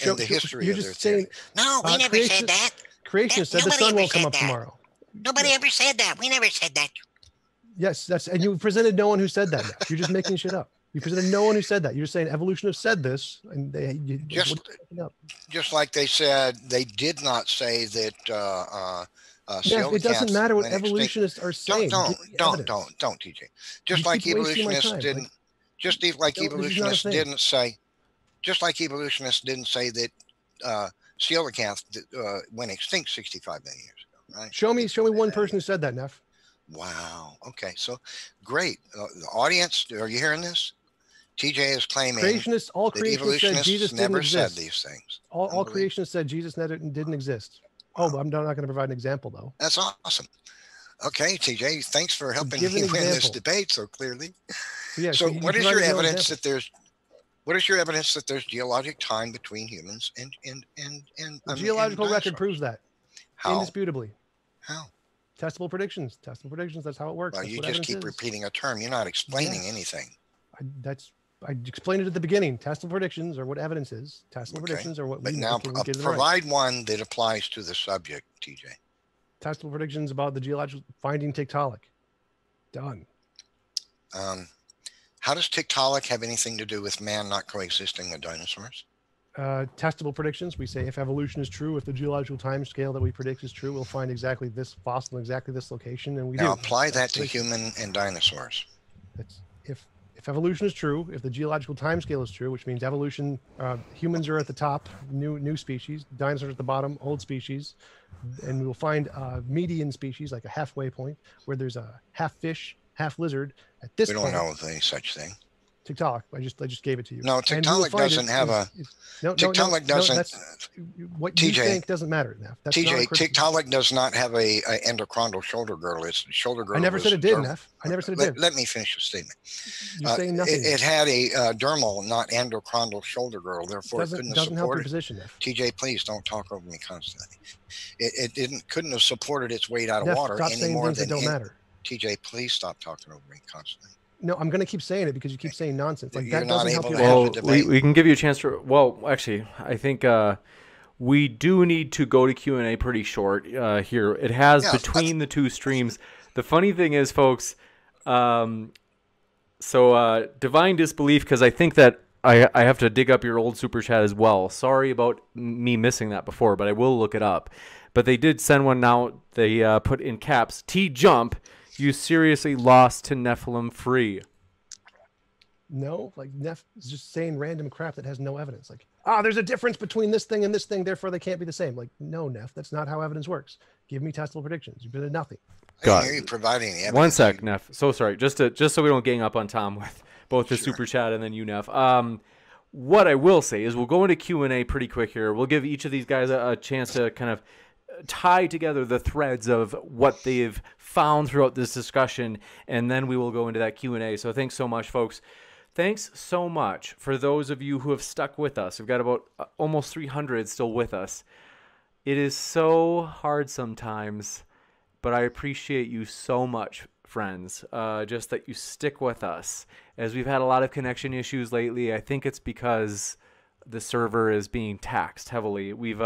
Speaker 2: And the history of their theory.
Speaker 4: No, we never said that.
Speaker 3: Creationists said the sun won't come up tomorrow.
Speaker 4: Nobody ever said that. We never said that.
Speaker 3: Yes, and you presented no one who said that. Neff. You're just making shit up. You presented no one who said that. You're just saying evolutionists said this, and
Speaker 2: just like they said they did not say that.
Speaker 3: It doesn't matter what evolutionists are saying.
Speaker 2: Don't, TJ. Just like evolutionists didn't. Just like evolutionists didn't say. Just like evolutionists didn't say that coelacanth went extinct 65 million years ago, right?
Speaker 3: Show me one person who said that, Neff.
Speaker 2: Wow. Okay. So great. The audience, are you hearing this? TJ is claiming
Speaker 3: all creationists said Jesus
Speaker 2: never
Speaker 3: didn't
Speaker 2: said
Speaker 3: exist.
Speaker 2: these things.
Speaker 3: All creationists said Jesus didn't exist. Wow. Oh, I'm not going to provide an example though.
Speaker 2: That's awesome. Okay, TJ, thanks for helping me win this debate so clearly. So what is your evidence that there's? What is your evidence that there's geologic time between humans and
Speaker 3: the geological record proves that.
Speaker 2: How?
Speaker 3: Indisputably.
Speaker 2: How?
Speaker 3: Testable predictions. Testable predictions. That's how it works.
Speaker 2: Well, you just keep repeating a term. You're not explaining anything.
Speaker 3: I explained it at the beginning. Testable predictions are what evidence is. Testable predictions are what we
Speaker 2: now provide one that applies to the subject, TJ.
Speaker 3: Testable predictions about the geological finding Tiktaalik. Done.
Speaker 2: How does Tiktaalik have anything to do with man not coexisting with dinosaurs?
Speaker 3: Testable predictions. We say if evolution is true, if the geological time scale that we predict is true, we'll find exactly this fossil in exactly this location, and we
Speaker 2: now apply that to human and dinosaurs.
Speaker 3: That's if evolution is true, if the geological time scale is true, which means evolution, humans are at the top, new species, dinosaurs at the bottom, old species, and we will find a median species, like a halfway point, where there's a half fish, half lizard. At this point,
Speaker 2: we don't know of any such thing.
Speaker 3: Tiktaalik. I just gave it to you.
Speaker 2: No, Tiktaalik doesn't have a. Tiktaalik doesn't.
Speaker 3: What TJ, you think doesn't matter now.
Speaker 2: TJ, Tiktaalik does not have a endochondral shoulder girdle. Its shoulder girdle.
Speaker 3: I never said it did, Neff. I never said it did.
Speaker 2: Let me finish the statement.
Speaker 3: You're saying nothing.
Speaker 2: It had a dermal, not endochondral shoulder girdle. Therefore, it couldn't have supported. TJ, please don't talk over me constantly. It couldn't have supported its weight out of water any more than.
Speaker 3: Don't matter.
Speaker 2: TJ, please stop talking over me constantly.
Speaker 3: No, I'm going to keep saying it because you keep saying nonsense. Like that
Speaker 2: doesn't
Speaker 3: help you.
Speaker 1: Well, we can give you a chance to. Well, actually, I think we do need to go to Q&A pretty short here. It has between the two streams. The funny thing is, folks, divine disbelief, because I think that I have to dig up your old super chat as well. Sorry about me missing that before, but I will look it up. But they did send one now. They put in caps, TJump. You seriously lost to NephilimFree.
Speaker 3: No, like Neff is just saying random crap that has no evidence. Like, there's a difference between this thing and this thing, therefore they can't be the same. Like, no, Neff, that's not how evidence works. Give me testable predictions. You've been at nothing.
Speaker 2: I didn't hear you providing the evidence.
Speaker 1: One sec, Neff. So sorry. Just so we don't gang up on Tom with both the super chat and then you, Neff. What I will say is we'll go into Q&A pretty quick here. We'll give each of these guys a chance to kind of tie together the threads of what they've found throughout this discussion, and then we will go into that Q&A. So thanks so much, folks. Thanks so much for those of you who have stuck with us. We've got about almost 300 still with us. It is so hard sometimes, but I appreciate you so much, friends, just that you stick with us. As we've had a lot of connection issues lately, I think it's because the server is being taxed heavily. We've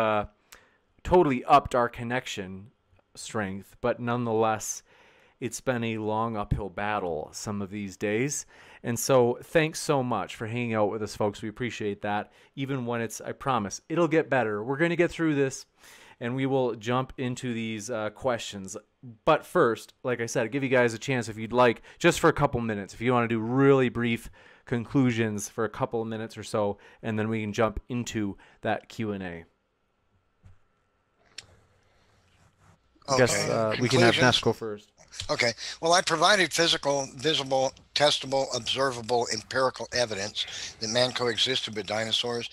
Speaker 1: totally upped our connection strength, but nonetheless, it's been a long uphill battle some of these days. And so thanks so much for hanging out with us, folks. We appreciate that. Even when I promise, it'll get better. We're going to get through this, and we will jump into these questions. But first, like I said, I'll give you guys a chance if you'd like, just for a couple minutes, if you want to do really brief conclusions for a couple of minutes or so, and then we can jump into that Q&A. I guess we can have Neff go first.
Speaker 2: Okay. Well, I provided physical, visible, testable, observable, empirical evidence that man coexisted with dinosaurs.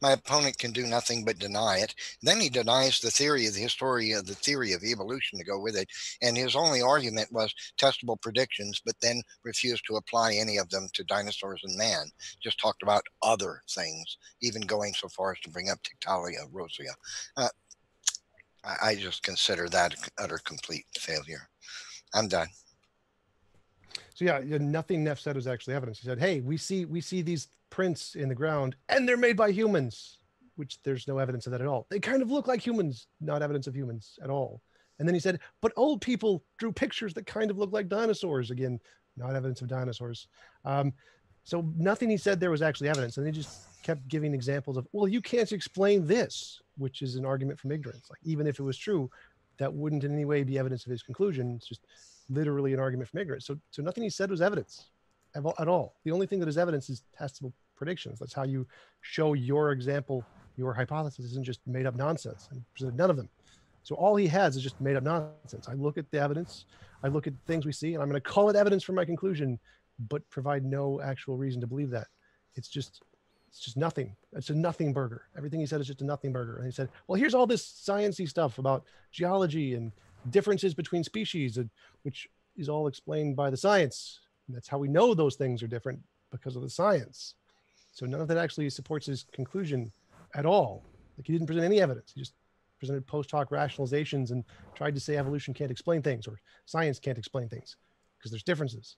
Speaker 2: My opponent can do nothing but deny it. Then he denies the theory of the theory of evolution to go with it. And his only argument was testable predictions, but then refused to apply any of them to dinosaurs and man. Just talked about other things, even going so far as to bring up Tiktalia rosea. I just consider that an utter complete failure. I'm done.
Speaker 3: So yeah, nothing Neff said was actually evidence. He said, "Hey, we see these prints in the ground, and they're made by humans," which there's no evidence of that at all. They kind of look like humans, not evidence of humans at all. And then he said, "But old people drew pictures that kind of look like dinosaurs." Again, not evidence of dinosaurs. So nothing he said there was actually evidence. And they just kept giving examples of, well, you can't explain this, which is an argument from ignorance. Like, even if it was true, that wouldn't in any way be evidence of his conclusion. It's just literally an argument from ignorance. So nothing he said was evidence at all. The only thing that is evidence is testable predictions. That's how you show your example, your hypothesis isn't just made up nonsense. And presented none of them. So all he has is just made up nonsense. I look at the evidence, I look at things we see, and I'm going to call it evidence for my conclusion, but provide no actual reason to believe that. It's just nothing. It's a nothing burger. Everything he said is just a nothing burger. And he said, well, here's all this sciencey stuff about geology and differences between species, which is all explained by the science. And that's how we know those things are different, because of the science. So none of that actually supports his conclusion at all. Like, he didn't present any evidence. He just presented post hoc rationalizations and tried to say evolution can't explain things, or science can't explain things, because there's differences.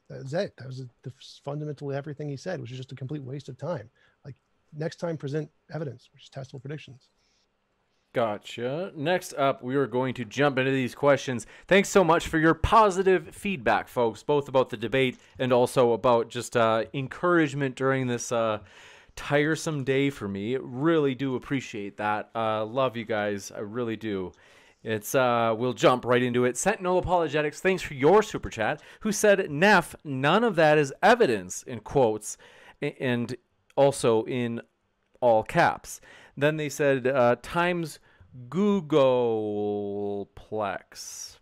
Speaker 3: That was it. That was the fundamental everything he said, which is just a complete waste of time. Like, next time, present evidence, which is testable predictions.
Speaker 1: Gotcha. Next up, we are going to jump into these questions. Thanks so much for your positive feedback, folks, both about the debate and also about just encouragement during this tiresome day for me. Really do appreciate that. Love you guys. I really do. It's we'll jump right into it. Sentinel Apologetics, thanks for your super chat, who said, Neff, none of that is evidence, in quotes, and also in all caps. Then they said, times Googleplex.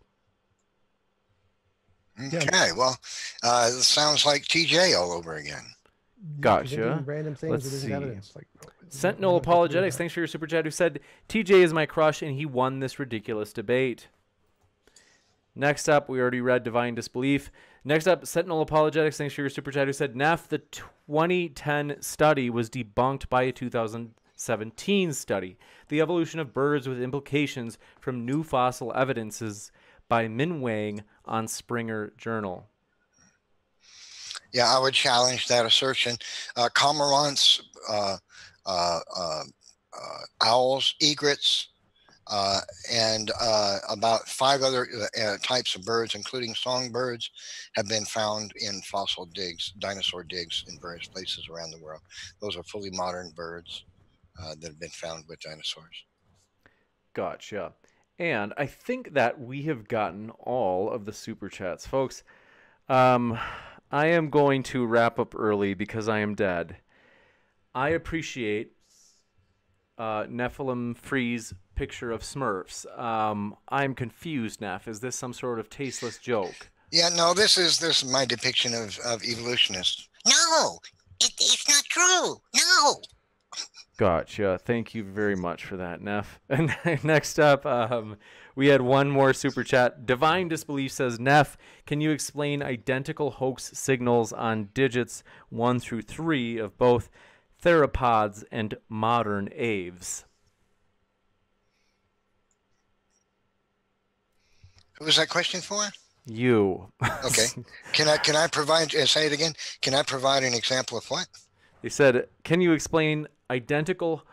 Speaker 2: Okay, well, it sounds like TJ all over again.
Speaker 1: Gotcha.
Speaker 3: Random things.
Speaker 1: Let's
Speaker 3: that isn't
Speaker 1: see.
Speaker 3: Evidence. Like,
Speaker 1: Sentinel Apologetics, thanks for your super chat, who said, TJ is my crush and he won this ridiculous debate. Next up, we already read Divine Disbelief. Next up, Sentinel Apologetics, thanks for your super chat, who said, Neff, the 2010 study was debunked by a 2017 study. The evolution of birds with implications from new fossil evidences by Min Wang on Springer Journal.
Speaker 2: Yeah, I would challenge that assertion. Cormorants, owls, egrets, and about 5 other types of birds, including songbirds, have been found in fossil digs, dinosaur digs in various places around the world. Those are fully modern birds that have been found with dinosaurs.
Speaker 1: Gotcha. And I think that we have gotten all of the super chats. Folks, I am going to wrap up early because I am dead. I appreciate NephilimFree's picture of Smurfs. I'm confused, Neff. Is this some sort of tasteless joke?
Speaker 2: Yeah, no, this is my depiction of evolutionists.
Speaker 4: No, it's not true. No.
Speaker 1: Gotcha. Thank you very much for that, Neff. And next up, we had one more super chat. Divine Disbelief says, Neff, can you explain identical hoax signals on digits 1 through 3 of both theropods and modern aves?
Speaker 2: Who was that question for?
Speaker 1: You.
Speaker 2: Okay. Can I provide, say it again? Can I provide an example of what?
Speaker 1: They said, can you explain identical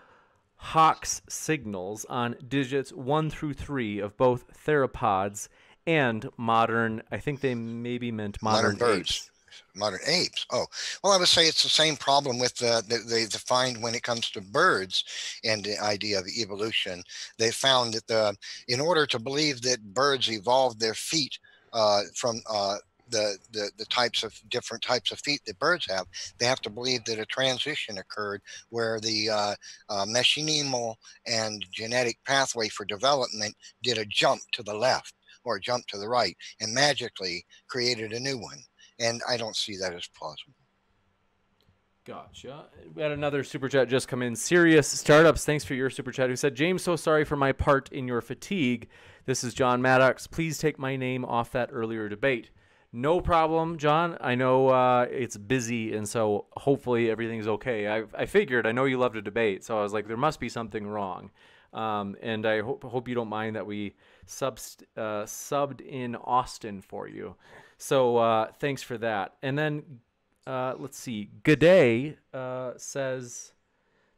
Speaker 1: Hawks signals on digits 1 through 3 of both theropods and modern, I think they maybe meant modern
Speaker 2: birds.
Speaker 1: apes.
Speaker 2: Modern apes. Oh, well, I would say it's the same problem with they find when it comes to birds and the idea of evolution. They found that in order to believe that birds evolved their feet from the types of different types of feet that birds have, they have to believe that a transition occurred where the mesenchymal and genetic pathway for development did a jump to the left or a jump to the right and magically created a new one. And I don't see that as plausible.
Speaker 1: Gotcha. We had another super chat just come in. Serious Startups, thanks for your super chat, who said, James, so sorry for my part in your fatigue. This is John Maddox. Please take my name off that earlier debate. No problem, John. I know it's busy, and so hopefully everything's okay. I figured, I know you love to debate, so I was like, there must be something wrong. And I hope you don't mind that we subbed in Austin for you. So thanks for that. And then let's see. G'day says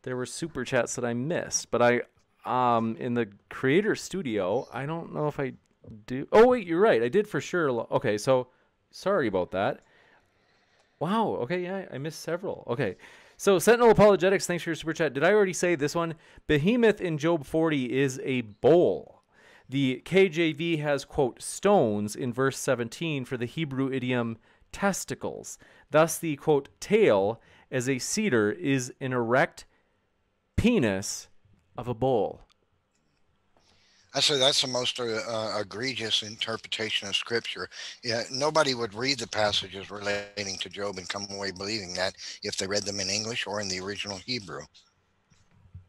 Speaker 1: there were super chats that I missed, but in the Creator Studio, I don't know if I do. Oh wait, you're right. I did for sure. Okay, so sorry about that. Wow. Okay, yeah, I missed several. Okay. So Sentinel Apologetics, thanks for your super chat. Did I already say this one? Behemoth in Job 40 is a bowl. The KJV has, quote, stones in verse 17 for the Hebrew idiom testicles. Thus the, quote, tail as a cedar is an erect penis of a bull.
Speaker 2: I say that's the most egregious interpretation of Scripture. Yeah, nobody would read the passages relating to Job and come away believing that if they read them in English or in the original Hebrew.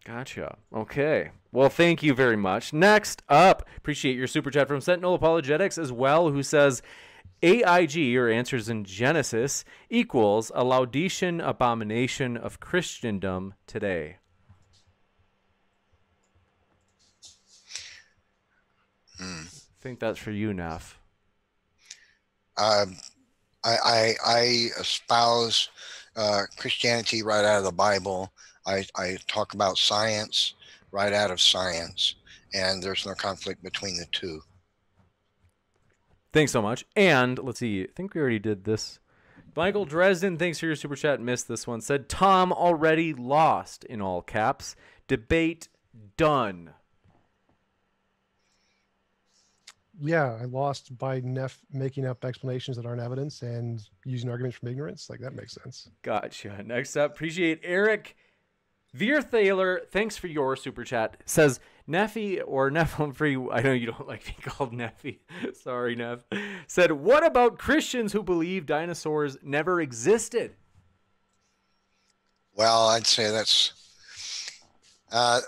Speaker 1: Gotcha. Okay. Well, thank you very much. Next up, appreciate your super chat from Sentinel Apologetics as well, who says AIG, or Answers in Genesis, equals a Laodicean abomination of Christendom today. I think that's for you, Neff.
Speaker 2: I espouse Christianity right out of the Bible. I talk about science right out of science, and there's no conflict between the two.
Speaker 1: Thanks so much. And let's see, I think we already did this. Michael Dresden, thanks for your super chat. Missed this one. Said, Tom already lost, in all caps. Debate done.
Speaker 3: Yeah, I lost by Neff making up explanations that aren't evidence and using arguments from ignorance. Like, that makes sense.
Speaker 1: Gotcha. Next up, appreciate Eric Vierthaler. Thanks for your super chat. Says, Nephi or NephilimFree, I know you don't like being called Nephi. Sorry, Neff. Said, what about Christians who believe dinosaurs never existed?
Speaker 2: Well, I'd say that's, I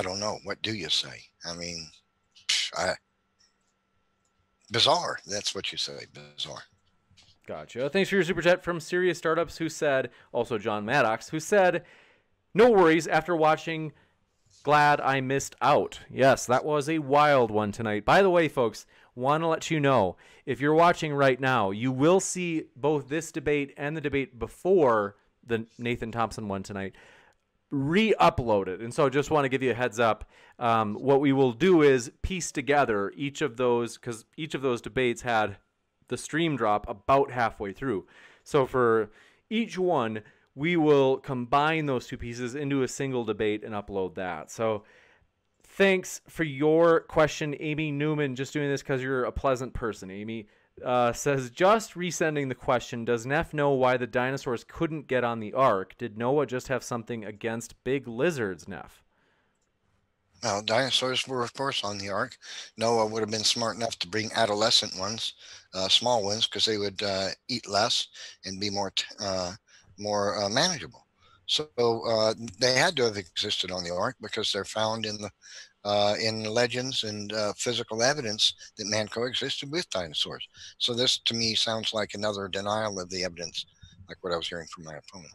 Speaker 2: don't know. What do you say? I mean, bizarre. That's what you say. Bizarre.
Speaker 1: Gotcha. Thanks for your super chat from Serious Startups, who said, also John Maddox, who said, no worries after watching Glad I Missed Out. Yes, that was a wild one tonight. By the way, folks, want to let you know, if you're watching right now, you will see both this debate and the debate before the Nathan Thompson one tonight re-uploaded. And so I just want to give you a heads up. What we will do is piece together each of those, because each of those debates had the stream drop about halfway through. So for each one, we will combine those two pieces into a single debate and upload that. So Thanks for your question, Amy Newman. Just doing this because you're a pleasant person, Amy. Says, just resending the question, does Neff know why the dinosaurs couldn't get on the ark? Did Noah just have something against big lizards, Neff?
Speaker 2: Well, dinosaurs were, of course, on the ark. Noah would have been smart enough to bring adolescent ones, small ones, because they would eat less and be more manageable. So they had to have existed on the ark because they're found in the legends and physical evidence that man coexisted with dinosaurs. So this, to me, sounds like another denial of the evidence, like what I was hearing from my opponent.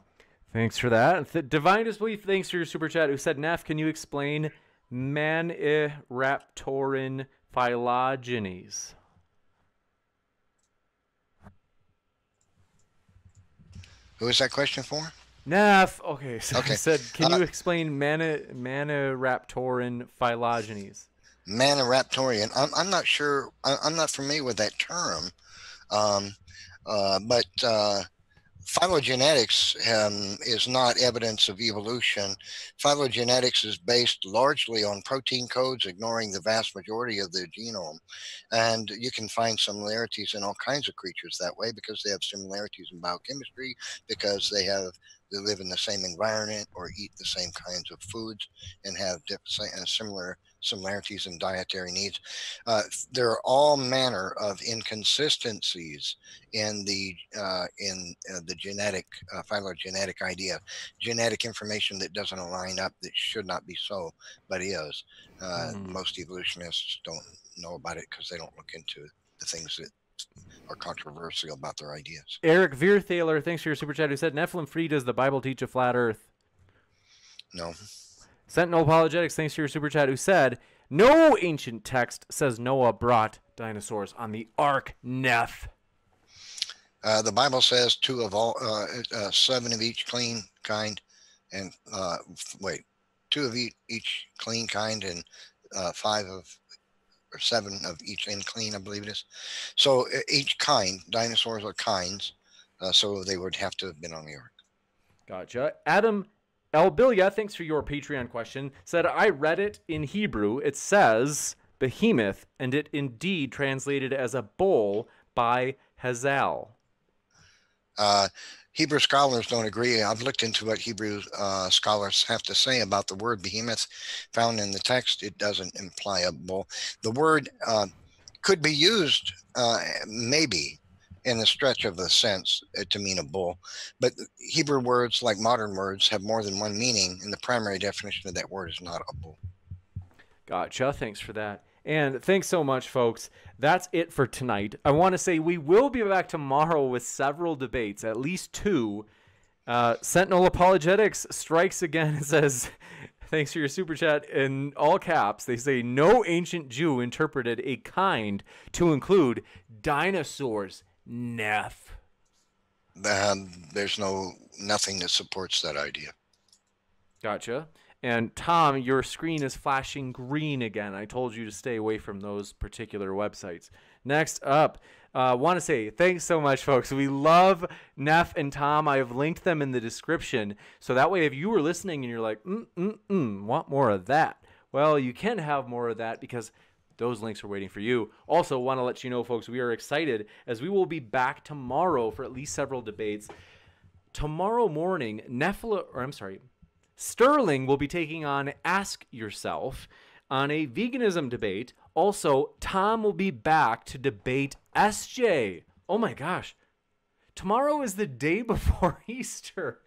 Speaker 1: Thanks for that. Divine Disbelief, thanks for your super chat, who said, Neff, can you explain Maniraptoran phylogenies?
Speaker 2: Who is that question for?
Speaker 1: Neff. Okay, so
Speaker 2: Okay.
Speaker 1: I said, can you explain Maniraptoran phylogenies?
Speaker 2: Maniraptorian. I'm not sure. I'm not familiar with that term. But phylogenetics is not evidence of evolution. Phylogenetics is based largely on protein codes, ignoring the vast majority of the genome. And you can find similarities in all kinds of creatures that way because they have similarities in biochemistry, because they live in the same environment or eat the same kinds of foods and have similar similarities in dietary needs. There are all manner of inconsistencies in the genetic phylogenetic idea, genetic information that doesn't align up, that should not be so, but is. Most evolutionists don't know about it because they don't look into the things that are controversial about their ideas.
Speaker 1: Eric Veerthaler, thanks for your super chat, who said, NephilimFree, does the Bible teach a flat earth?
Speaker 2: No.
Speaker 1: Sentinel Apologetics, thanks for your super chat, who said, no ancient text says Noah brought dinosaurs on the ark, Neff.
Speaker 2: The Bible says 7 of each clean kind, and 2 of each clean kind, and 7 of each unclean, I believe it is. So each kind, dinosaurs are kinds, so they would have to have been on the ark.
Speaker 1: Gotcha. Adam Elbilia, thanks for your Patreon question, said, I read it in Hebrew. It says behemoth, and it indeed translated as a bull by Hazal.
Speaker 2: Hebrew scholars don't agree. I've looked into what Hebrew scholars have to say about the word behemoth found in the text. It doesn't imply a bull. The word could be used maybe in the stretch of the sense to mean a bull, but Hebrew words, like modern words, have more than one meaning, and the primary definition of that word is not a bull.
Speaker 1: Gotcha. Thanks for that. And thanks so much, folks. That's it for tonight. I want to say we will be back tomorrow with several debates, at least 2. Sentinel Apologetics strikes again and says, thanks for your super chat, in all caps. They say, no ancient Jew interpreted a kind to include dinosaurs, Neff.
Speaker 2: There's nothing that supports that idea.
Speaker 1: Gotcha. And Tom, your screen is flashing green again. I told you to stay away from those particular websites. Next up, want to say thanks so much, folks. We love Neff and Tom. I have linked them in the description. So that way, if you were listening and you're like, want more of that, well, you can have more of that because those links are waiting for you. Also, want to let you know, folks, we are excited as we will be back tomorrow for at least several debates. Tomorrow morning, Sterling will be taking on Ask Yourself on a veganism debate. Also, Tom will be back to debate SJ. Oh my gosh. Tomorrow is the day before Easter.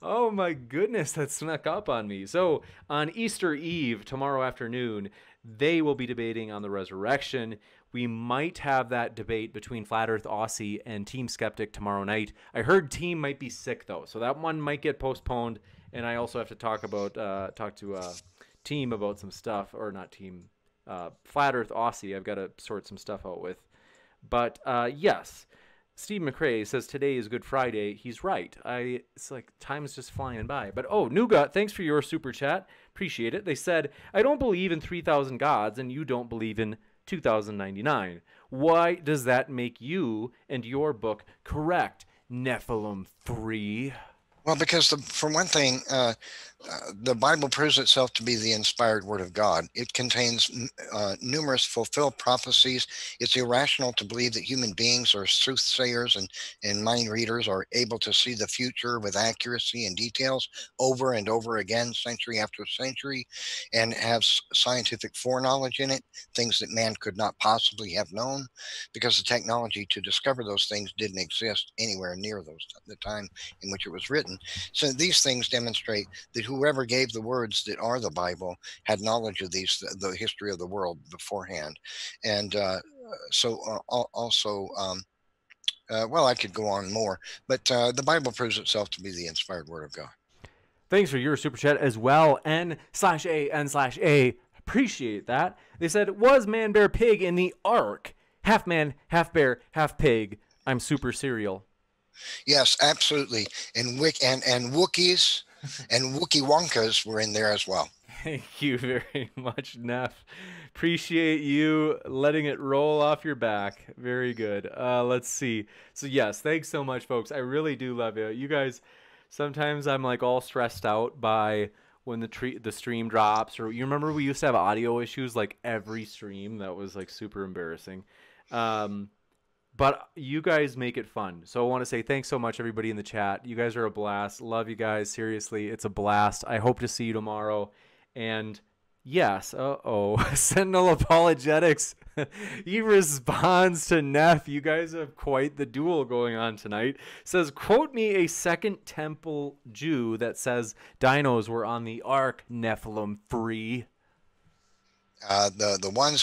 Speaker 1: Oh my goodness, that snuck up on me. So on Easter Eve, tomorrow afternoon, they will be debating on the resurrection. We might have that debate between Flat Earth Aussie and Team Skeptic tomorrow night. I heard Team might be sick though, so that one might get postponed. And I also have to talk to Team about some stuff, or not Team, Flat Earth Aussie. I've got to sort some stuff out with. But yes, Steve McRae says today is Good Friday. He's right. It's like time is just flying by. But oh, Nuga, thanks for your super chat. Appreciate it. They said, I don't believe in 3,000 gods, and you don't believe in 2,099. Why does that make you and your book correct, NephilimFree?
Speaker 2: Well, because for one thing, the Bible proves itself to be the inspired word of God. It contains numerous fulfilled prophecies. It's irrational to believe that human beings are soothsayers and mind readers are able to see the future with accuracy and details over and over again, century after century, and have scientific foreknowledge in it, things that man could not possibly have known, because the technology to discover those things didn't exist anywhere near the time in which it was written. So these things demonstrate that whoever gave the words that are the Bible had knowledge of the history of the world beforehand. And also, well, I could go on more, but the Bible proves itself to be the inspired word of God.
Speaker 1: Thanks for your super chat as well. N/A/N/A. Appreciate that. They said, was man, bear, pig in the ark? Half man, half bear, half pig. I'm super cereal.
Speaker 2: Yes, absolutely. And Wookiees and Wookie Wonkas were in there as well.
Speaker 1: Thank you very much, Neff. Appreciate you letting it roll off your back. Very good. Let's see. So yes, thanks so much, folks. I really do love you. You guys, sometimes I'm like all stressed out by when the stream drops, or you remember we used to have audio issues like every stream. That was like super embarrassing. But you guys make it fun. So I want to say thanks so much, everybody in the chat. You guys are a blast. Love you guys. Seriously, it's a blast. I hope to see you tomorrow. And yes, Sentinel Apologetics. He responds to Neff. You guys have quite the duel going on tonight. Says, quote me a Second Temple Jew that says dinos were on the ark, NephilimFree.
Speaker 2: The ones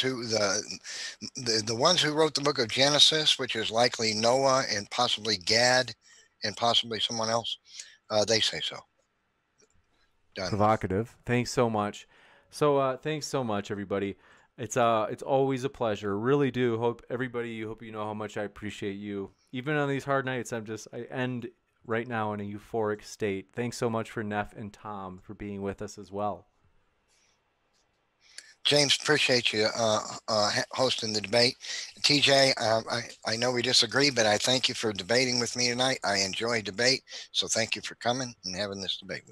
Speaker 2: who wrote the book of Genesis, which is likely Noah and possibly Gad and possibly someone else, they say so. Done.
Speaker 1: Provocative. Thanks so much. So thanks so much, everybody. It's always a pleasure. Really do hope you know how much I appreciate you. Even on these hard nights, I end right now in a euphoric state. Thanks so much for Neff and Tom for being with us as well.
Speaker 2: James, appreciate you hosting the debate. TJ, I know we disagree, but I thank you for debating with me tonight. I enjoy debate, so thank you for coming and having this debate with me.